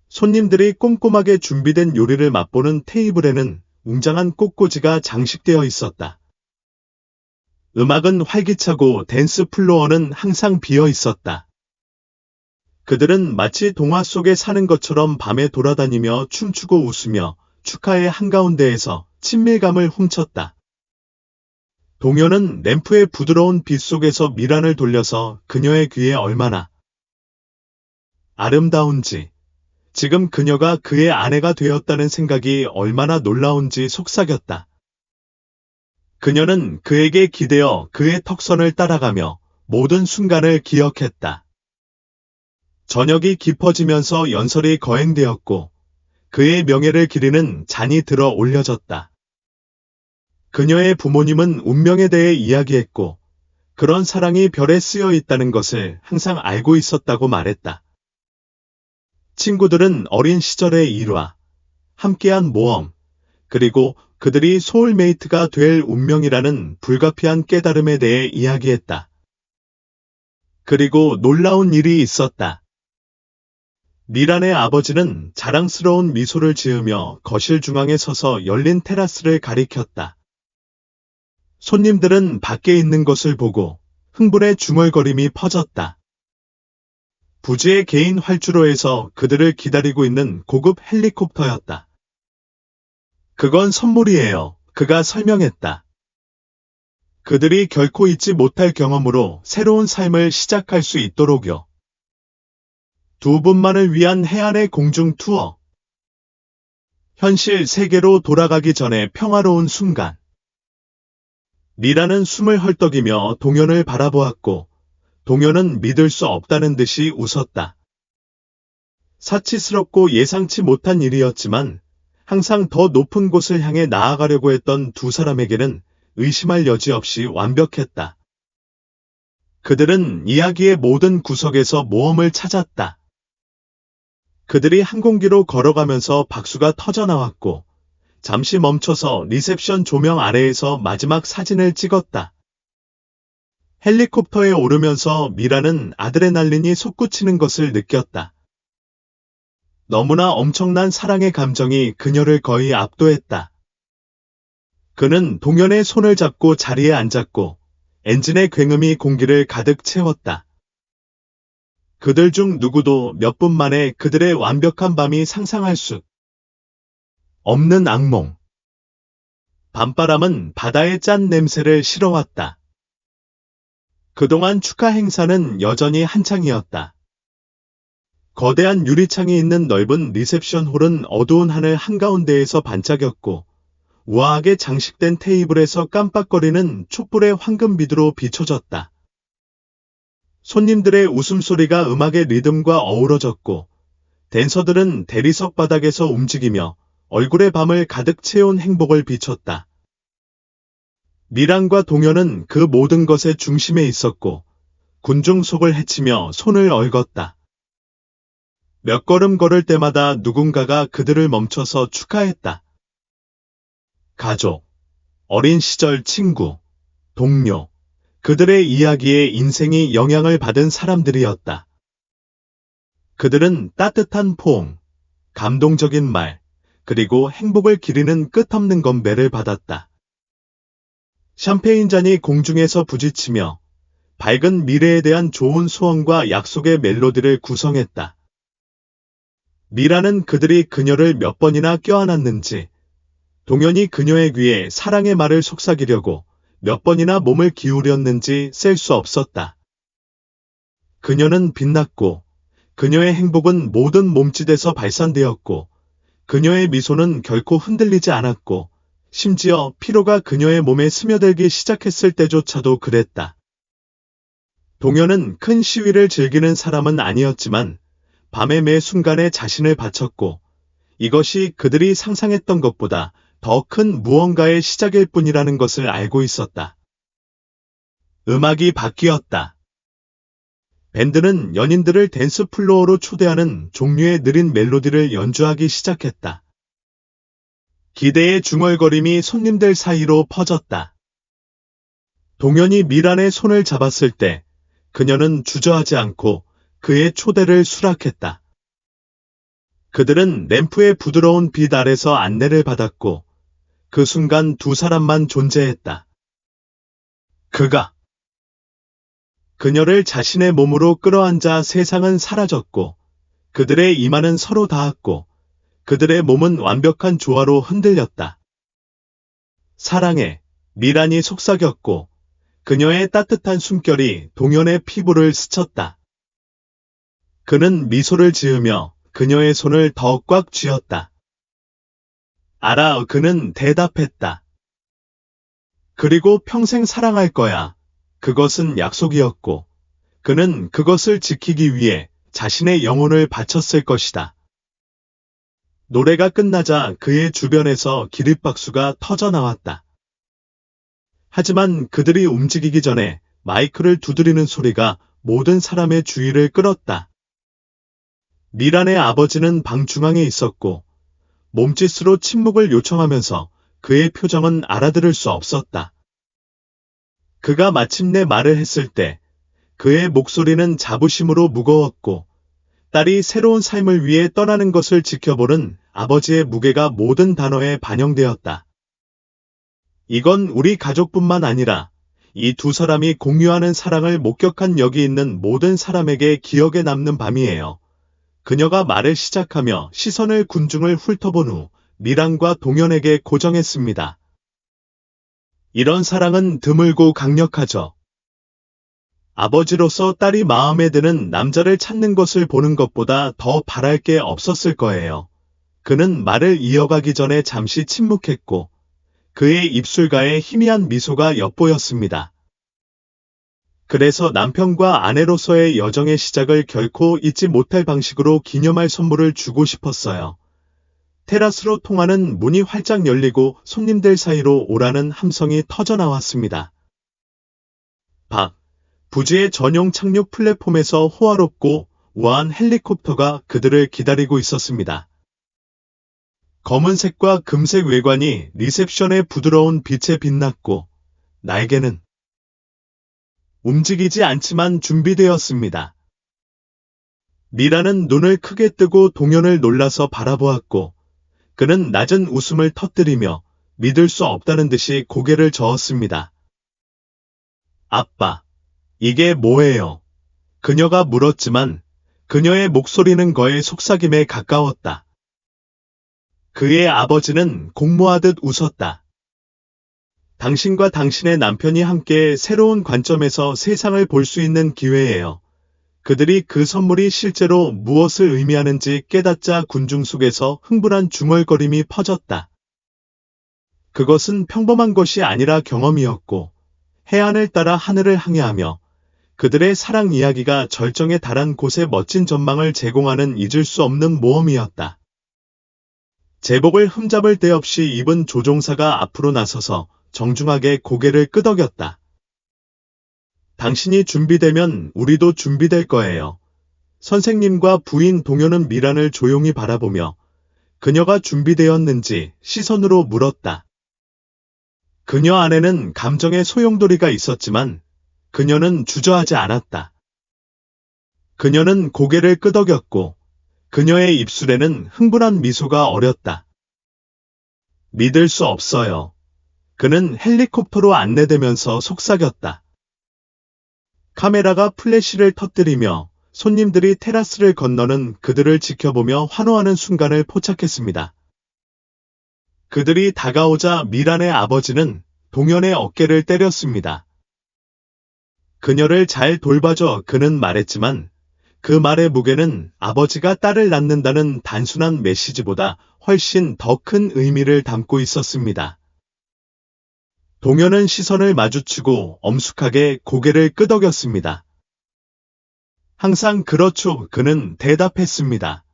Speaker 1: 손님들이 꼼꼼하게 준비된 요리를 맛보는 테이블에는 웅장한 꽃꽂이가 장식되어 있었다. 음악은 활기차고 댄스 플로어는 항상 비어 있었다. 그들은 마치 동화 속에 사는 것처럼 밤에 돌아다니며 춤추고 웃으며 축하의 한가운데에서 친밀감을 훔쳤다. 동현은 램프의 부드러운 빛 속에서 미란을 돌려서 그녀의 귀에 얼마나 아름다운지, 지금 그녀가 그의 아내가 되었다는 생각이 얼마나 놀라운지 속삭였다. 그녀는 그에게 기대어 그의 턱선을 따라가며 모든 순간을 기억했다. 저녁이 깊어지면서 연설이 거행되었고 그의 명예를 기리는 잔이 들어 올려졌다. 그녀의 부모님은 운명에 대해 이야기했고 그런 사랑이 별에 쓰여 있다는 것을 항상 알고 있었다고 말했다. 친구들은 어린 시절의 일화, 함께한 모험, 그리고 그들이 소울메이트가 될 운명이라는 불가피한 깨달음에 대해 이야기했다. 그리고 놀라운 일이 있었다. 미란의 아버지는 자랑스러운 미소를 지으며 거실 중앙에 서서 열린 테라스를 가리켰다. 손님들은 밖에 있는 것을 보고 흥분의 중얼거림이 퍼졌다. 부지의 개인 활주로에서 그들을 기다리고 있는 고급 헬리콥터였다. 그건 선물이에요. 그가 설명했다. 그들이 결코 잊지 못할 경험으로 새로운 삶을 시작할 수 있도록요. 두 분만을 위한 해안의 공중 투어. 현실 세계로 돌아가기 전에 평화로운 순간. 미라는 숨을 헐떡이며 동현을 바라보았고 동현은 믿을 수 없다는 듯이 웃었다. 사치스럽고 예상치 못한 일이었지만 항상 더 높은 곳을 향해 나아가려고 했던 두 사람에게는 의심할 여지 없이 완벽했다. 그들은 이야기의 모든 구석에서 모험을 찾았다. 그들이 항공기로 걸어가면서 박수가 터져나왔고, 잠시 멈춰서 리셉션 조명 아래에서 마지막 사진을 찍었다. 헬리콥터에 오르면서 미라는 아드레날린이 솟구치는 것을 느꼈다. 너무나 엄청난 사랑의 감정이 그녀를 거의 압도했다. 그는 동현의 손을 잡고 자리에 앉았고 엔진의 굉음이 공기를 가득 채웠다. 그들 중 누구도 몇 분 만에 그들의 완벽한 밤이 상상할 수 없는 악몽. 밤바람은 바다의 짠 냄새를 실어왔다. 그동안 축하 행사는 여전히 한창이었다. 거대한 유리창이 있는 넓은 리셉션 홀은 어두운 하늘 한가운데에서 반짝였고 우아하게 장식된 테이블에서 깜빡거리는 촛불의 황금빛으로 비춰졌다. 손님들의 웃음소리가 음악의 리듬과 어우러졌고 댄서들은 대리석 바닥에서 움직이며 얼굴의 밤을 가득 채운 행복을 비췄다. 미란과 동현은 그 모든 것의 중심에 있었고 군중 속을 헤치며 손을 얽었다. 몇 걸음 걸을 때마다 누군가가 그들을 멈춰서 축하했다. 가족, 어린 시절 친구, 동료, 그들의 이야기에 인생이 영향을 받은 사람들이었다. 그들은 따뜻한 포옹, 감동적인 말, 그리고 행복을 기리는 끝없는 건배를 받았다. 샴페인 잔이 공중에서 부딪히며 밝은 미래에 대한 좋은 소원과 약속의 멜로디를 구성했다. 미라는 그들이 그녀를 몇 번이나 껴안았는지, 동현이 그녀의 귀에 사랑의 말을 속삭이려고 몇 번이나 몸을 기울였는지 셀 수 없었다. 그녀는 빛났고, 그녀의 행복은 모든 몸짓에서 발산되었고, 그녀의 미소는 결코 흔들리지 않았고, 심지어 피로가 그녀의 몸에 스며들기 시작했을 때조차도 그랬다. 동현은 큰 시위를 즐기는 사람은 아니었지만, 밤의 매 순간에 자신을 바쳤고, 이것이 그들이 상상했던 것보다 더 큰 무언가의 시작일 뿐이라는 것을 알고 있었다. 음악이 바뀌었다. 밴드는 연인들을 댄스 플로어로 초대하는 종류의 느린 멜로디를 연주하기 시작했다. 기대의 중얼거림이 손님들 사이로 퍼졌다. 동현이 미란의 손을 잡았을 때 그녀는 주저하지 않고 그의 초대를 수락했다. 그들은 램프의 부드러운 빛 아래서 안내를 받았고 그 순간 두 사람만 존재했다. 그가 그녀를 자신의 몸으로 끌어안자 세상은 사라졌고 그들의 이마는 서로 닿았고 그들의 몸은 완벽한 조화로 흔들렸다. 사랑해, 미란이 속삭였고 그녀의 따뜻한 숨결이 동현의 피부를 스쳤다. 그는 미소를 지으며 그녀의 손을 더 꽉 쥐었다. 알아, 그는 대답했다. 그리고 평생 사랑할 거야. 그것은 약속이었고, 그는 그것을 지키기 위해 자신의 영혼을 바쳤을 것이다. 노래가 끝나자 그의 주변에서 기립박수가 터져나왔다. 하지만 그들이 움직이기 전에 마이크를 두드리는 소리가 모든 사람의 주의를 끌었다. 미란의 아버지는 방 중앙에 있었고 몸짓으로 침묵을 요청하면서 그의 표정은 알아들을 수 없었다. 그가 마침내 말을 했을 때 그의 목소리는 자부심으로 무거웠고 딸이 새로운 삶을 위해 떠나는 것을 지켜보는 아버지의 무게가 모든 단어에 반영되었다. 이건 우리 가족뿐만 아니라 이 두 사람이 공유하는 사랑을 목격한 여기 있는 모든 사람에게 기억에 남는 밤이에요. 그녀가 말을 시작하며 시선을 군중을 훑어본 후 미란과 동현에게 고정했습니다. 이런 사랑은 드물고 강력하죠. 아버지로서 딸이 마음에 드는 남자를 찾는 것을 보는 것보다 더 바랄 게 없었을 거예요. 그는 말을 이어가기 전에 잠시 침묵했고 그의 입술가에 희미한 미소가 엿보였습니다. 그래서 남편과 아내로서의 여정의 시작을 결코 잊지 못할 방식으로 기념할 선물을 주고 싶었어요. 테라스로 통하는 문이 활짝 열리고 손님들 사이로 오라는 함성이 터져나왔습니다. 박, 부지의 전용 착륙 플랫폼에서 호화롭고 우아한 헬리콥터가 그들을 기다리고 있었습니다. 검은색과 금색 외관이 리셉션의 부드러운 빛에 빛났고 날개는 움직이지 않지만 준비되었습니다. 미라는 눈을 크게 뜨고 동현을 놀라서 바라보았고 그는 낮은 웃음을 터뜨리며 믿을 수 없다는 듯이 고개를 저었습니다. 아빠, 이게 뭐예요? 그녀가 물었지만 그녀의 목소리는 거의 속삭임에 가까웠다. 그의 아버지는 공모하듯 웃었다. 당신과 당신의 남편이 함께 새로운 관점에서 세상을 볼 수 있는 기회예요. 그들이 그 선물이 실제로 무엇을 의미하는지 깨닫자 군중 속에서 흥분한 중얼거림이 퍼졌다. 그것은 평범한 것이 아니라 경험이었고 해안을 따라 하늘을 항해하며 그들의 사랑 이야기가 절정에 달한 곳의 멋진 전망을 제공하는 잊을 수 없는 모험이었다. 제복을 흠잡을 데 없이 입은 조종사가 앞으로 나서서 정중하게 고개를 끄덕였다. 당신이 준비되면 우리도 준비될 거예요. 선생님과 부인 동현은 미란을 조용히 바라보며 그녀가 준비되었는지 시선으로 물었다. 그녀 안에는 감정의 소용돌이가 있었지만 그녀는 주저하지 않았다. 그녀는 고개를 끄덕였고 그녀의 입술에는 흥분한 미소가 어렸다. 믿을 수 없어요. 그는 헬리콥터로 안내되면서 속삭였다. 카메라가 플래시를 터뜨리며 손님들이 테라스를 건너는 그들을 지켜보며 환호하는 순간을 포착했습니다. 그들이 다가오자 미란의 아버지는 동현의 어깨를 때렸습니다. 그녀를 잘 돌봐줘 그는 말했지만 그 말의 무게는 아버지가 딸을 낳는다는 단순한 메시지보다 훨씬 더 큰 의미를 담고 있었습니다. 동현은 시선을 마주치고 엄숙하게 고개를 끄덕였습니다. 항상 그렇죠. 그는 대답했습니다.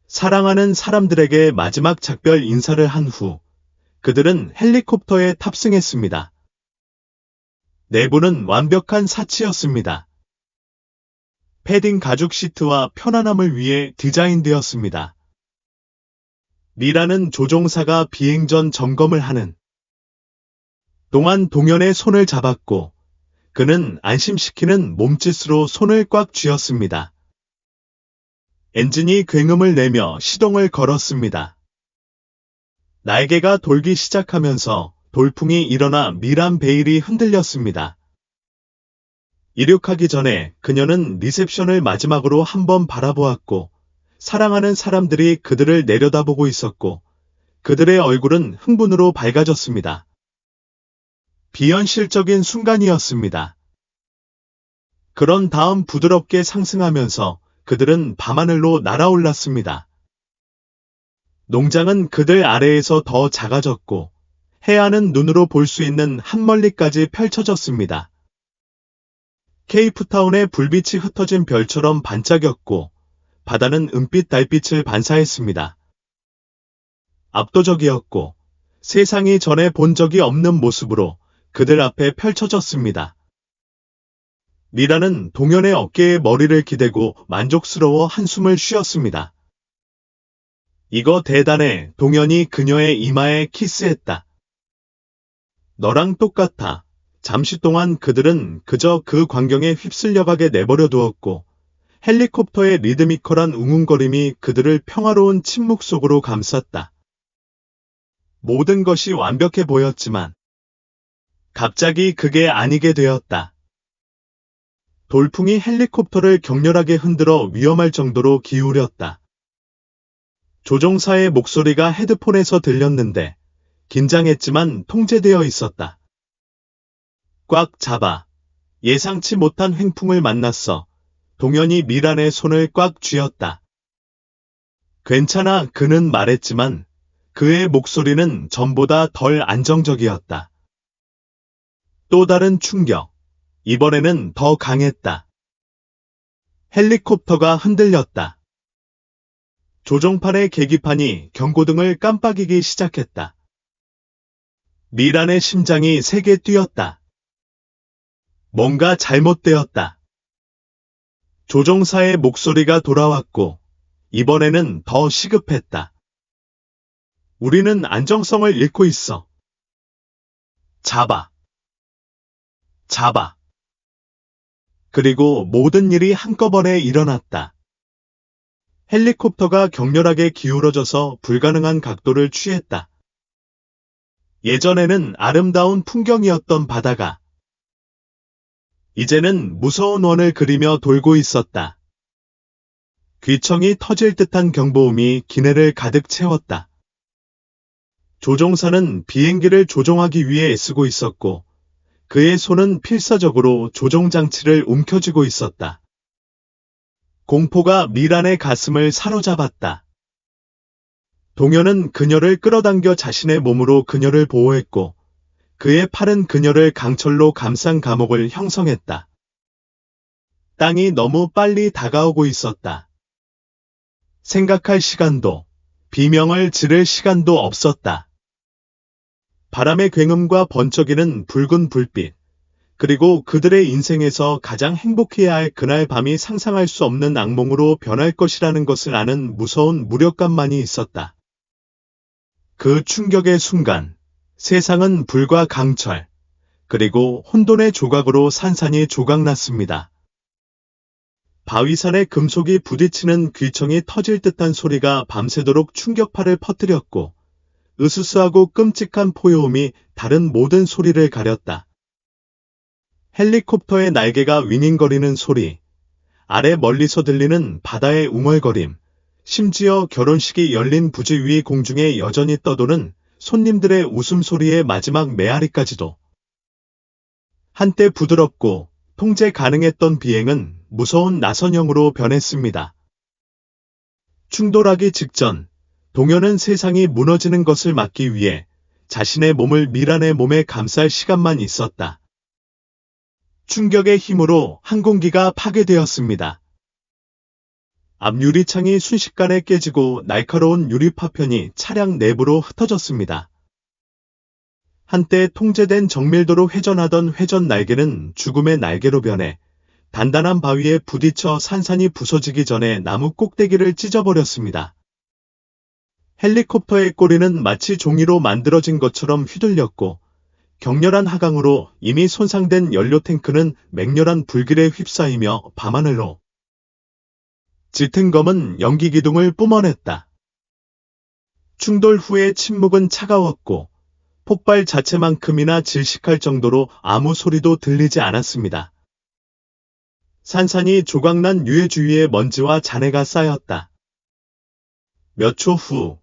Speaker 1: 사랑하는 사람들에게 마지막 작별 인사를 한 후 그들은 헬리콥터에 탑승했습니다. 내부는 완벽한 사치였습니다. 패딩 가죽 시트와 편안함을 위해 디자인되었습니다. 미라는 조종사가 비행 전 점검을 하는 동안 동현의 손을 잡았고 그는 안심시키는 몸짓으로 손을 꽉 쥐었습니다. 엔진이 굉음을 내며 시동을 걸었습니다. 날개가 돌기 시작하면서 돌풍이 일어나 미란 베일이 흔들렸습니다. 이륙하기 전에 그녀는 리셉션을 마지막으로 한번 바라보았고 사랑하는 사람들이 그들을 내려다보고 있었고 그들의 얼굴은 흥분으로 밝아졌습니다. 비현실적인 순간이었습니다. 그런 다음 부드럽게 상승하면서 그들은 밤하늘로 날아올랐습니다. 농장은 그들 아래에서 더 작아졌고 해안은 눈으로 볼 수 있는 한멀리까지 펼쳐졌습니다. 케이프타운의 불빛이 흩어진 별처럼 반짝였고 바다는 은빛 달빛을 반사했습니다. 압도적이었고 세상이 전에 본 적이 없는 모습으로 그들 앞에 펼쳐졌습니다. 미라는 동현의 어깨에 머리를 기대고 만족스러워 한숨을 쉬었습니다. 이거 대단해. 동현이 그녀의 이마에 키스했다. 너랑 똑같아. 잠시 동안 그들은 그저 그 광경에 휩쓸려가게 내버려 두었고 헬리콥터의 리드미컬한 웅웅거림이 그들을 평화로운 침묵 속으로 감쌌다. 모든 것이 완벽해 보였지만 갑자기 그게 아니게 되었다. 돌풍이 헬리콥터를 격렬하게 흔들어 위험할 정도로 기울였다. 조종사의 목소리가 헤드폰에서 들렸는데 긴장했지만 통제되어 있었다. 꽉 잡아. 예상치 못한 횡풍을 만났어. 동현이 미란의 손을 꽉 쥐었다. 괜찮아. 그는 말했지만 그의 목소리는 전보다 덜 안정적이었다. 또 다른 충격. 이번에는 더 강했다. 헬리콥터가 흔들렸다. 조종판의 계기판이 경고등을 깜빡이기 시작했다. 미란의 심장이 세게 뛰었다. 뭔가 잘못되었다. 조종사의 목소리가 돌아왔고, 이번에는 더 시급했다. 우리는 안정성을 잃고 있어. 잡아. 잡아. 그리고 모든 일이 한꺼번에 일어났다. 헬리콥터가 격렬하게 기울어져서 불가능한 각도를 취했다. 예전에는 아름다운 풍경이었던 바다가 이제는 무서운 원을 그리며 돌고 있었다. 귀청이 터질 듯한 경보음이 기내를 가득 채웠다. 조종사는 비행기를 조종하기 위해 애쓰고 있었고, 그의 손은 필사적으로 조종장치를 움켜쥐고 있었다. 공포가 미란의 가슴을 사로잡았다. 동현은 그녀를 끌어당겨 자신의 몸으로 그녀를 보호했고, 그의 팔은 그녀를 강철로 감싼 감옥을 형성했다. 땅이 너무 빨리 다가오고 있었다. 생각할 시간도, 비명을 지를 시간도 없었다. 바람의 굉음과 번쩍이는 붉은 불빛, 그리고 그들의 인생에서 가장 행복해야 할 그날 밤이 상상할 수 없는 악몽으로 변할 것이라는 것을 아는 무서운 무력감만이 있었다. 그 충격의 순간, 세상은 불과 강철, 그리고 혼돈의 조각으로 산산이 조각났습니다. 바위산의 금속이 부딪히는 귀청이 터질 듯한 소리가 밤새도록 충격파를 퍼뜨렸고, 으스스하고 끔찍한 포효음이 다른 모든 소리를 가렸다. 헬리콥터의 날개가 윙윙거리는 소리, 아래 멀리서 들리는 바다의 웅얼거림, 심지어 결혼식이 열린 부지 위 공중에 여전히 떠도는 손님들의 웃음소리의 마지막 메아리까지도. 한때 부드럽고 통제 가능했던 비행은 무서운 나선형으로 변했습니다. 충돌하기 직전, 동현은 세상이 무너지는 것을 막기 위해 자신의 몸을 미란의 몸에 감쌀 시간만 있었다. 충격의 힘으로 항공기가 파괴되었습니다. 앞 유리창이 순식간에 깨지고 날카로운 유리 파편이 차량 내부로 흩어졌습니다. 한때 통제된 정밀도로 회전하던 회전 날개는 죽음의 날개로 변해 단단한 바위에 부딪혀 산산이 부서지기 전에 나무 꼭대기를 찢어버렸습니다. 헬리콥터의 꼬리는 마치 종이로 만들어진 것처럼 휘둘렸고, 격렬한 하강으로 이미 손상된 연료 탱크는 맹렬한 불길에 휩싸이며 밤하늘로 짙은 검은 연기 기둥을 뿜어냈다. 충돌 후의 침묵은 차가웠고, 폭발 자체만큼이나 질식할 정도로 아무 소리도 들리지 않았습니다. 산산이 조각난 유해 주위에 먼지와 잔해가 쌓였다. 몇 초 후,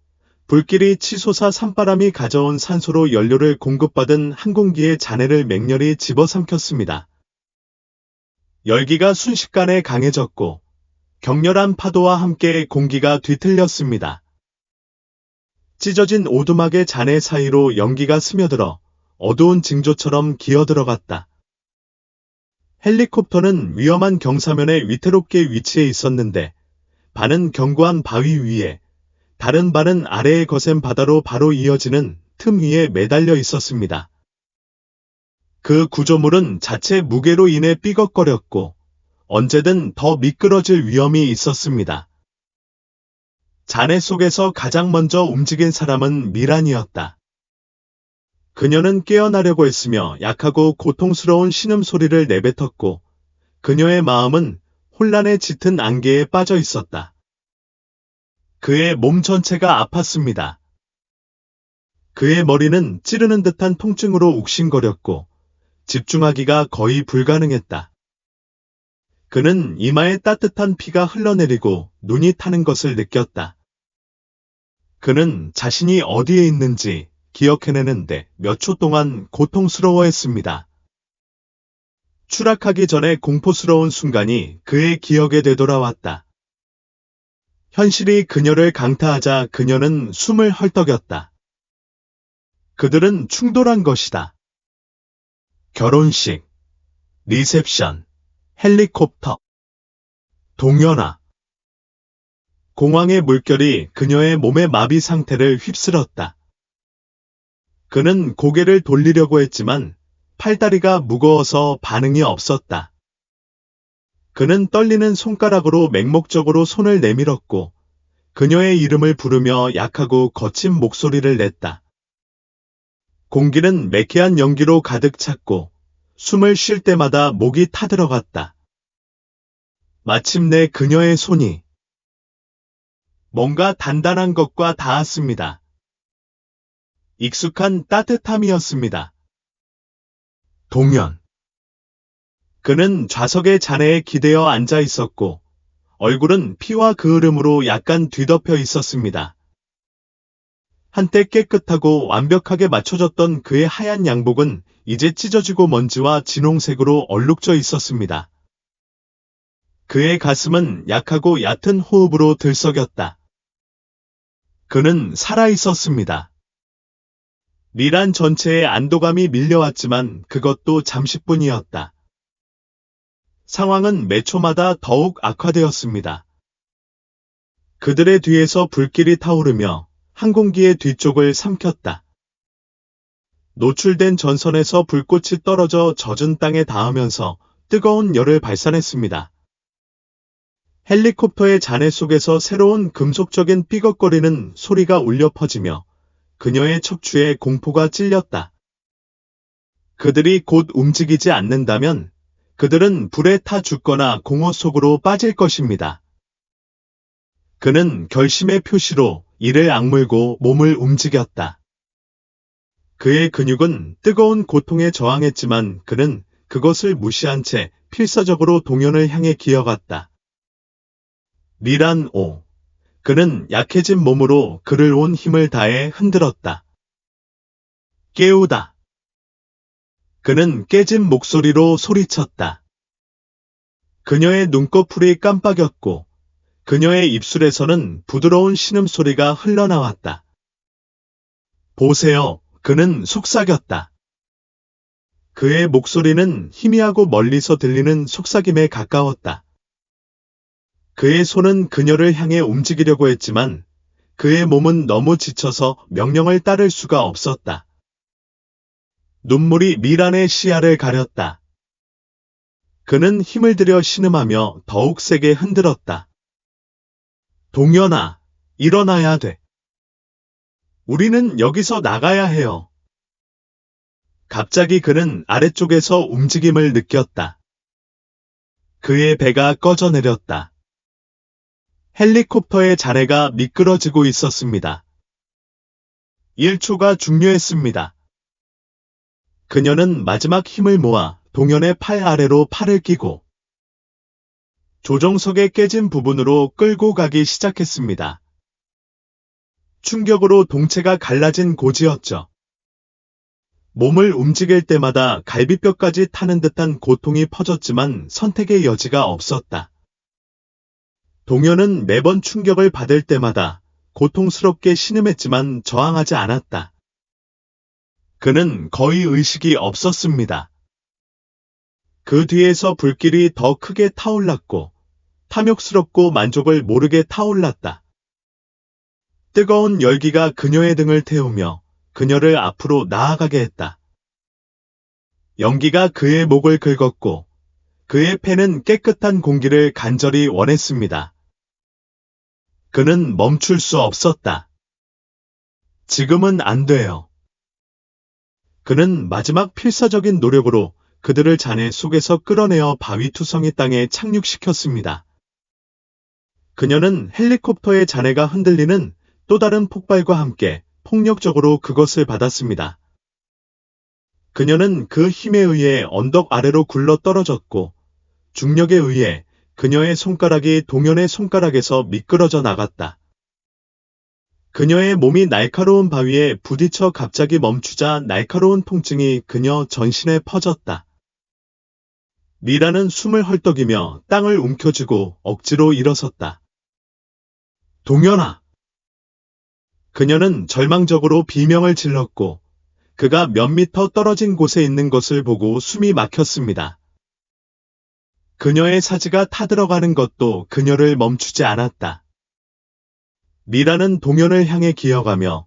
Speaker 1: 불길이 치솟아 산바람이 가져온 산소로 연료를 공급받은 항공기의 잔해를 맹렬히 집어삼켰습니다. 열기가 순식간에 강해졌고, 격렬한 파도와 함께 공기가 뒤틀렸습니다. 찢어진 오두막의 잔해 사이로 연기가 스며들어 어두운 징조처럼 기어들어갔다. 헬리콥터는 위험한 경사면에 위태롭게 위치해 있었는데, 반은 견고한 바위 위에, 다른 발은 아래의 거센 바다로 바로 이어지는 틈 위에 매달려 있었습니다. 그 구조물은 자체 무게로 인해 삐걱거렸고, 언제든 더 미끄러질 위험이 있었습니다. 잔해 속에서 가장 먼저 움직인 사람은 미란이었다. 그녀는 깨어나려고 했으며 약하고 고통스러운 신음소리를 내뱉었고, 그녀의 마음은 혼란에 짙은 안개에 빠져 있었다. 그의 몸 전체가 아팠습니다. 그의 머리는 찌르는 듯한 통증으로 욱신거렸고, 집중하기가 거의 불가능했다. 그는 이마에 따뜻한 피가 흘러내리고 눈이 타는 것을 느꼈다. 그는 자신이 어디에 있는지 기억해내는데 몇 초 동안 고통스러워했습니다. 추락하기 전에 공포스러운 순간이 그의 기억에 되돌아왔다. 현실이 그녀를 강타하자 그녀는 숨을 헐떡였다. 그들은 충돌한 것이다. 결혼식, 리셉션, 헬리콥터, 동현아. 공황의 물결이 그녀의 몸의 마비 상태를 휩쓸었다. 그는 고개를 돌리려고 했지만 팔다리가 무거워서 반응이 없었다. 그는 떨리는 손가락으로 맹목적으로 손을 내밀었고 그녀의 이름을 부르며 약하고 거친 목소리를 냈다. 공기는 매캐한 연기로 가득 찼고 숨을 쉴 때마다 목이 타들어갔다. 마침내 그녀의 손이 뭔가 단단한 것과 닿았습니다. 익숙한 따뜻함이었습니다. 동현. 그는 좌석의 잔해에 기대어 앉아 있었고 얼굴은 피와 그을음으로 약간 뒤덮여 있었습니다. 한때 깨끗하고 완벽하게 맞춰졌던 그의 하얀 양복은 이제 찢어지고 먼지와 진홍색으로 얼룩져 있었습니다. 그의 가슴은 약하고 얕은 호흡으로 들썩였다. 그는 살아 있었습니다. 리란 전체에 안도감이 밀려왔지만 그것도 잠시뿐이었다. 상황은 매 초마다 더욱 악화되었습니다. 그들의 뒤에서 불길이 타오르며 항공기의 뒤쪽을 삼켰다. 노출된 전선에서 불꽃이 떨어져 젖은 땅에 닿으면서 뜨거운 열을 발산했습니다. 헬리콥터의 잔해 속에서 새로운 금속적인 삐걱거리는 소리가 울려 퍼지며 그녀의 척추에 공포가 찔렸다. 그들이 곧 움직이지 않는다면 그들은 불에 타 죽거나 공허 속으로 빠질 것입니다. 그는 결심의 표시로 이를 악물고 몸을 움직였다. 그의 근육은 뜨거운 고통에 저항했지만 그는 그것을 무시한 채 필사적으로 동현을 향해 기어갔다. 리란 오. 그는 약해진 몸으로 그를 온 힘을 다해 흔들었다. 깨우다. 그는 깨진 목소리로 소리쳤다. 그녀의 눈꺼풀이 깜빡였고 그녀의 입술에서는 부드러운 신음소리가 흘러나왔다. 보세요. 그는 속삭였다. 그의 목소리는 희미하고 멀리서 들리는 속삭임에 가까웠다. 그의 손은 그녀를 향해 움직이려고 했지만 그의 몸은 너무 지쳐서 명령을 따를 수가 없었다. 눈물이 미란의 시야를 가렸다. 그는 힘을 들여 신음하며 더욱 세게 흔들었다. 동현아, 일어나야 돼. 우리는 여기서 나가야 해요. 갑자기 그는 아래쪽에서 움직임을 느꼈다. 그의 배가 꺼져내렸다. 헬리콥터의 잔해가 미끄러지고 있었습니다. 1초가 중요했습니다. 그녀는 마지막 힘을 모아 동현의 팔 아래로 팔을 끼고 조종석의 깨진 부분으로 끌고 가기 시작했습니다. 충격으로 동체가 갈라진 고지였죠. 몸을 움직일 때마다 갈비뼈까지 타는 듯한 고통이 퍼졌지만 선택의 여지가 없었다. 동현은 매번 충격을 받을 때마다 고통스럽게 신음했지만 저항하지 않았다. 그는 거의 의식이 없었습니다. 그 뒤에서 불길이 더 크게 타올랐고 탐욕스럽고 만족을 모르게 타올랐다. 뜨거운 열기가 그녀의 등을 태우며 그녀를 앞으로 나아가게 했다. 연기가 그의 목을 긁었고 그의 폐는 깨끗한 공기를 간절히 원했습니다. 그는 멈출 수 없었다. 지금은 안 돼요. 그는 마지막 필사적인 노력으로 그들을 잔해 속에서 끌어내어 바위투성이 땅에 착륙시켰습니다. 그녀는 헬리콥터의 잔해가 흔들리는 또 다른 폭발과 함께 폭력적으로 그것을 받았습니다. 그녀는 그 힘에 의해 언덕 아래로 굴러 떨어졌고 중력에 의해 그녀의 손가락이 동현의 손가락에서 미끄러져 나갔다. 그녀의 몸이 날카로운 바위에 부딪혀 갑자기 멈추자 날카로운 통증이 그녀 전신에 퍼졌다. 미라는 숨을 헐떡이며 땅을 움켜쥐고 억지로 일어섰다. 동현아! 그녀는 절망적으로 비명을 질렀고 그가 몇 미터 떨어진 곳에 있는 것을 보고 숨이 막혔습니다. 그녀의 사지가 타들어가는 것도 그녀를 멈추지 않았다. 미라는 동현을 향해 기어가며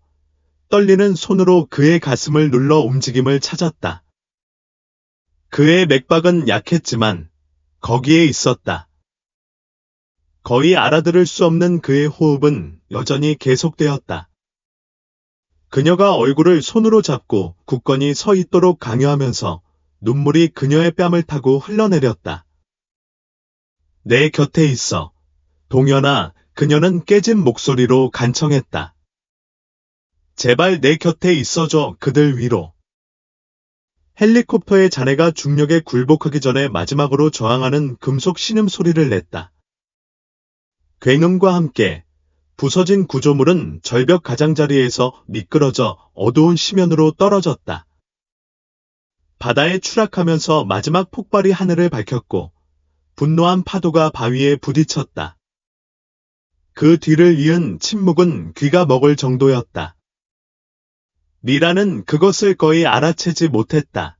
Speaker 1: 떨리는 손으로 그의 가슴을 눌러 움직임을 찾았다. 그의 맥박은 약했지만 거기에 있었다. 거의 알아들을 수 없는 그의 호흡은 여전히 계속되었다. 그녀가 얼굴을 손으로 잡고 굳건히 서 있도록 강요하면서 눈물이 그녀의 뺨을 타고 흘러내렸다. 내 곁에 있어. 동현아, 그녀는 깨진 목소리로 간청했다. 제발 내 곁에 있어줘, 그들 위로. 헬리콥터의 잔해가 중력에 굴복하기 전에 마지막으로 저항하는 금속 신음소리를 냈다. 굉음과 함께 부서진 구조물은 절벽 가장자리에서 미끄러져 어두운 심연으로 떨어졌다. 바다에 추락하면서 마지막 폭발이 하늘을 밝혔고 분노한 파도가 바위에 부딪혔다. 그 뒤를 이은 침묵은 귀가 먹을 정도였다. 미라는 그것을 거의 알아채지 못했다.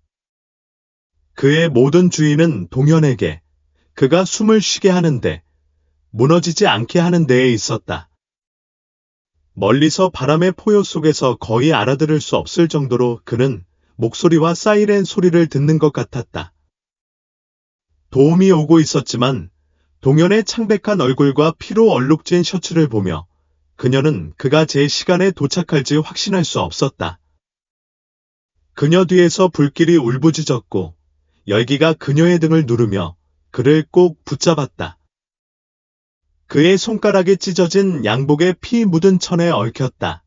Speaker 1: 그의 모든 주의는 동현에게 그가 숨을 쉬게 하는데 무너지지 않게 하는 데에 있었다. 멀리서 바람의 포효 속에서 거의 알아들을 수 없을 정도로 그는 목소리와 사이렌 소리를 듣는 것 같았다. 도움이 오고 있었지만 동현의 창백한 얼굴과 피로 얼룩진 셔츠를 보며 그녀는 그가 제 시간에 도착할지 확신할 수 없었다. 그녀 뒤에서 불길이 울부짖었고 열기가 그녀의 등을 누르며 그를 꼭 붙잡았다. 그의 손가락이 찢어진 양복에 피 묻은 천에 얽혔다.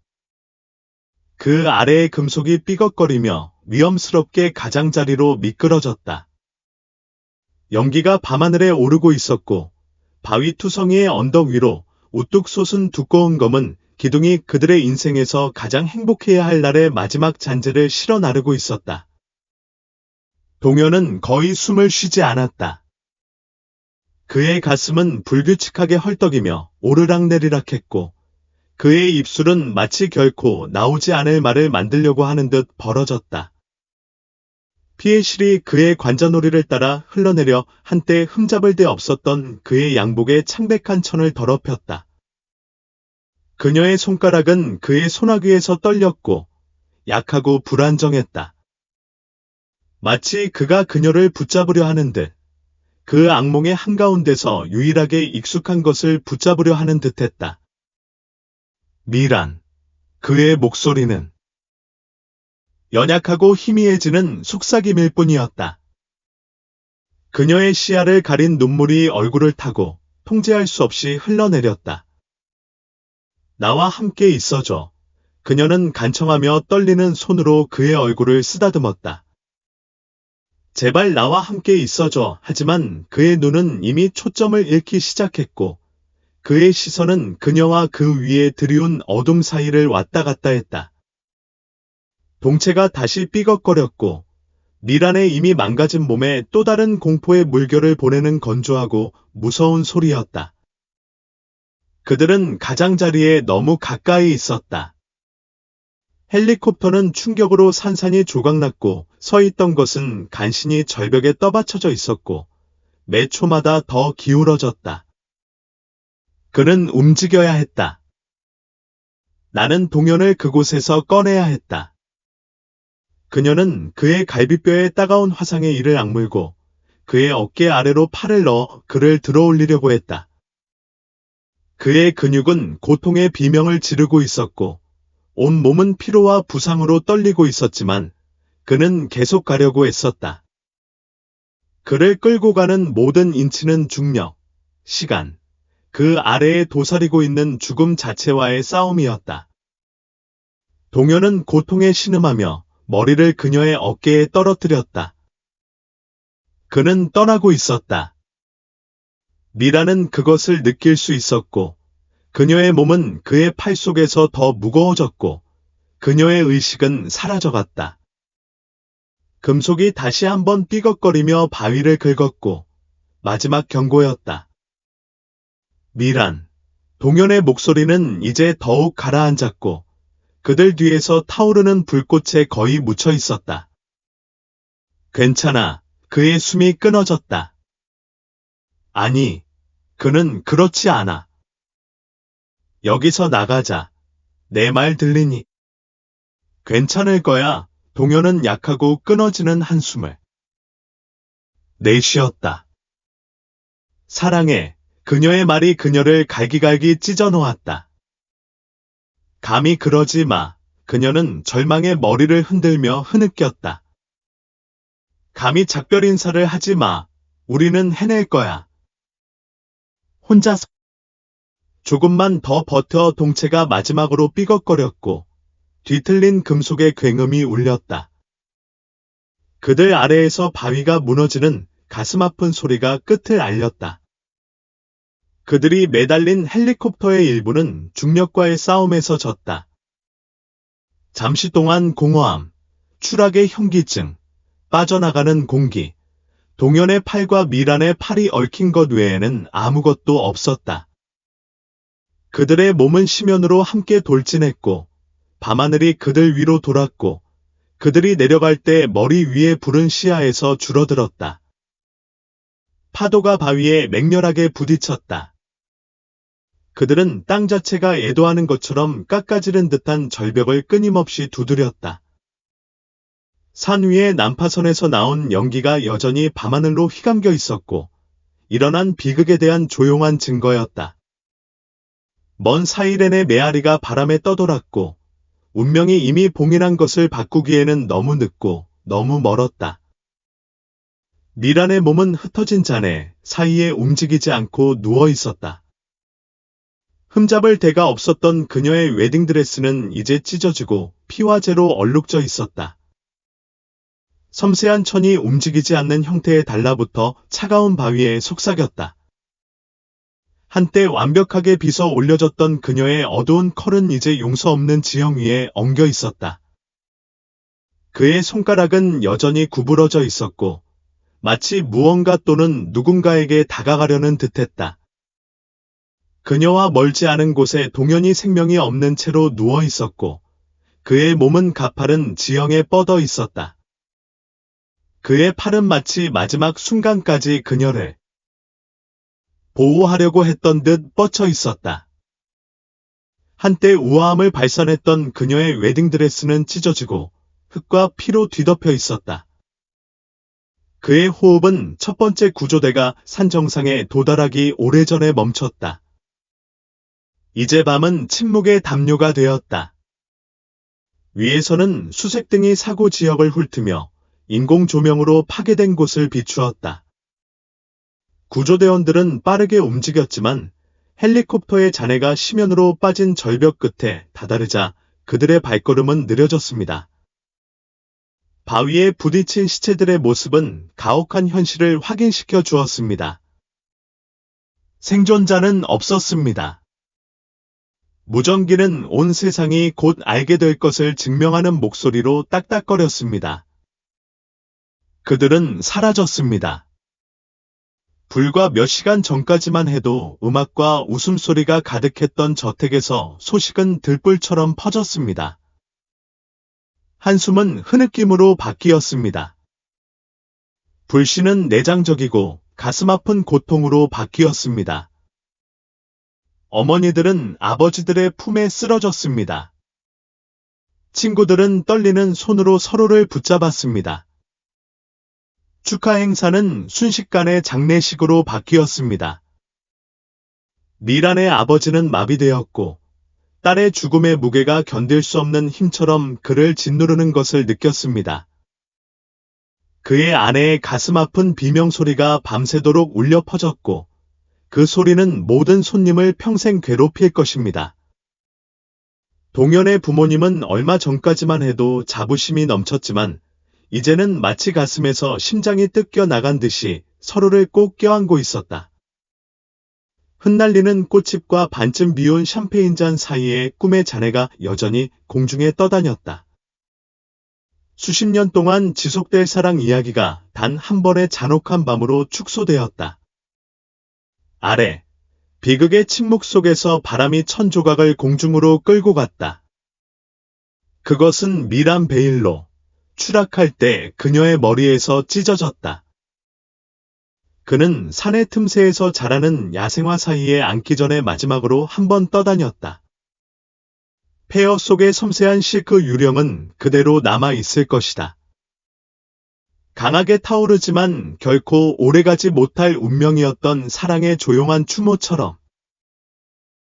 Speaker 1: 그 아래의 금속이 삐걱거리며 위험스럽게 가장자리로 미끄러졌다. 연기가 밤하늘에 오르고 있었고 바위 투성이의 언덕 위로 우뚝 솟은 두꺼운 검은 기둥이 그들의 인생에서 가장 행복해야 할 날의 마지막 잔재를 실어 나르고 있었다. 동현은 거의 숨을 쉬지 않았다. 그의 가슴은 불규칙하게 헐떡이며 오르락내리락했고 그의 입술은 마치 결코 나오지 않을 말을 만들려고 하는 듯 벌어졌다. 피의 실이 그의 관자놀이를 따라 흘러내려 한때 흠잡을 데 없었던 그의 양복의 창백한 천을 더럽혔다. 그녀의 손가락은 그의 소나귀에서 떨렸고 약하고 불안정했다. 마치 그가 그녀를 붙잡으려 하는 듯 그 악몽의 한가운데서 유일하게 익숙한 것을 붙잡으려 하는 듯했다. 미란. 그의 목소리는 연약하고 희미해지는 속삭임일 뿐이었다. 그녀의 시야를 가린 눈물이 얼굴을 타고 통제할 수 없이 흘러내렸다. 나와 함께 있어줘. 그녀는 간청하며 떨리는 손으로 그의 얼굴을 쓰다듬었다. 제발 나와 함께 있어줘. 하지만 그의 눈은 이미 초점을 잃기 시작했고 그의 시선은 그녀와 그 위에 드리운 어둠 사이를 왔다 갔다 했다. 동체가 다시 삐걱거렸고 미란의 이미 망가진 몸에 또 다른 공포의 물결을 보내는 건조하고 무서운 소리였다. 그들은 가장자리에 너무 가까이 있었다. 헬리콥터는 충격으로 산산이 조각났고 서 있던 것은 간신히 절벽에 떠받쳐져 있었고 매 초마다 더 기울어졌다. 그는 움직여야 했다. 나는 동현을 그곳에서 꺼내야 했다. 그녀는 그의 갈비뼈에 따가운 화상에 이를 악물고 그의 어깨 아래로 팔을 넣어 그를 들어올리려고 했다. 그의 근육은 고통의 비명을 지르고 있었고 온 몸은 피로와 부상으로 떨리고 있었지만 그는 계속 가려고 애썼다. 그를 끌고 가는 모든 인치는 중력, 시간, 그 아래에 도사리고 있는 죽음 자체와의 싸움이었다. 동현은 고통에 신음하며 머리를 그녀의 어깨에 떨어뜨렸다. 그는 떠나고 있었다. 미라는 그것을 느낄 수 있었고 그녀의 몸은 그의 팔 속에서 더 무거워졌고 그녀의 의식은 사라져갔다. 금속이 다시 한번 삐걱거리며 바위를 긁었고 마지막 경고였다. 미란. 동현의 목소리는 이제 더욱 가라앉았고 그들 뒤에서 타오르는 불꽃에 거의 묻혀 있었다. 괜찮아. 그의 숨이 끊어졌다. 아니, 그는 그렇지 않아. 여기서 나가자. 내 말 들리니? 괜찮을 거야. 동현은 약하고 끊어지는 한숨을 넷이었다. 사랑해. 그녀의 말이 그녀를 갈기갈기 찢어 놓았다. 감히 그러지 마. 그녀는 절망의 머리를 흔들며 흐느꼈다. 감히 작별 인사를 하지 마. 우리는 해낼 거야. 혼자서 조금만 더 버텨. 동체가 마지막으로 삐걱거렸고 뒤틀린 금속의 굉음이 울렸다. 그들 아래에서 바위가 무너지는 가슴 아픈 소리가 끝을 알렸다. 그들이 매달린 헬리콥터의 일부는 중력과의 싸움에서 졌다. 잠시 동안 공허함, 추락의 현기증, 빠져나가는 공기, 동현의 팔과 미란의 팔이 얽힌 것 외에는 아무것도 없었다. 그들의 몸은 심연으로 함께 돌진했고 밤하늘이 그들 위로 돌았고 그들이 내려갈 때 머리 위에 부른 시야에서 줄어들었다. 파도가 바위에 맹렬하게 부딪혔다. 그들은 땅 자체가 애도하는 것처럼 깎아지른 듯한 절벽을 끊임없이 두드렸다. 산 위의 난파선에서 나온 연기가 여전히 밤하늘로 휘감겨 있었고 일어난 비극에 대한 조용한 증거였다. 먼 사이렌의 메아리가 바람에 떠돌았고 운명이 이미 봉인한 것을 바꾸기에는 너무 늦고 너무 멀었다. 미란의 몸은 흩어진 잔해 사이에 움직이지 않고 누워 있었다. 흠잡을 데가 없었던 그녀의 웨딩드레스는 이제 찢어지고 피화제로 얼룩져 있었다. 섬세한 천이 움직이지 않는 형태에 달라붙어 차가운 바위에 속삭였다. 한때 완벽하게 빗어 올려졌던 그녀의 어두운 컬은 이제 용서 없는 지형 위에 엉겨 있었다. 그의 손가락은 여전히 구부러져 있었고 마치 무언가 또는 누군가에게 다가가려는 듯했다. 그녀와 멀지 않은 곳에 동현이 생명이 없는 채로 누워 있었고 그의 몸은 가파른 지형에 뻗어 있었다. 그의 팔은 마치 마지막 순간까지 그녀를 보호하려고 했던 듯 뻗쳐 있었다. 한때 우아함을 발산했던 그녀의 웨딩드레스는 찢어지고 흙과 피로 뒤덮여 있었다. 그의 호흡은 첫 번째 구조대가 산 정상에 도달하기 오래전에 멈췄다. 이제 밤은 침묵의 담요가 되었다. 위에서는 수색등이 사고 지역을 훑으며 인공 조명으로 파괴된 곳을 비추었다. 구조대원들은 빠르게 움직였지만 헬리콥터의 잔해가 심연으로 빠진 절벽 끝에 다다르자 그들의 발걸음은 느려졌습니다. 바위에 부딪힌 시체들의 모습은 가혹한 현실을 확인시켜 주었습니다. 생존자는 없었습니다. 무전기는 온 세상이 곧 알게 될 것을 증명하는 목소리로 딱딱거렸습니다. 그들은 사라졌습니다. 불과 몇 시간 전까지만 해도 음악과 웃음소리가 가득했던 저택에서 소식은 들불처럼 퍼졌습니다. 한숨은 흐느낌으로 바뀌었습니다. 불씨는 내장적이고 가슴 아픈 고통으로 바뀌었습니다. 어머니들은 아버지들의 품에 쓰러졌습니다. 친구들은 떨리는 손으로 서로를 붙잡았습니다. 축하 행사는 순식간에 장례식으로 바뀌었습니다. 미란의 아버지는 마비되었고 딸의 죽음의 무게가 견딜 수 없는 힘처럼 그를 짓누르는 것을 느꼈습니다. 그의 아내의 가슴 아픈 비명소리가 밤새도록 울려 퍼졌고 그 소리는 모든 손님을 평생 괴롭힐 것입니다. 동현의 부모님은 얼마 전까지만 해도 자부심이 넘쳤지만 이제는 마치 가슴에서 심장이 뜯겨 나간 듯이 서로를 꼭 껴안고 있었다. 흩날리는 꽃잎과 반쯤 비운 샴페인잔 사이에 꿈의 잔해가 여전히 공중에 떠다녔다. 수십 년 동안 지속될 사랑 이야기가 단 한 번의 잔혹한 밤으로 축소되었다. 아래, 비극의 침묵 속에서 바람이 천 조각을 공중으로 끌고 갔다. 그것은 미란 베일로, 추락할 때 그녀의 머리에서 찢어졌다. 그는 산의 틈새에서 자라는 야생화 사이에 앉기 전에 마지막으로 한 번 떠다녔다. 폐허 속의 섬세한 실크 유령은 그대로 남아 있을 것이다. 강하게 타오르지만 결코 오래가지 못할 운명이었던 사랑의 조용한 추모처럼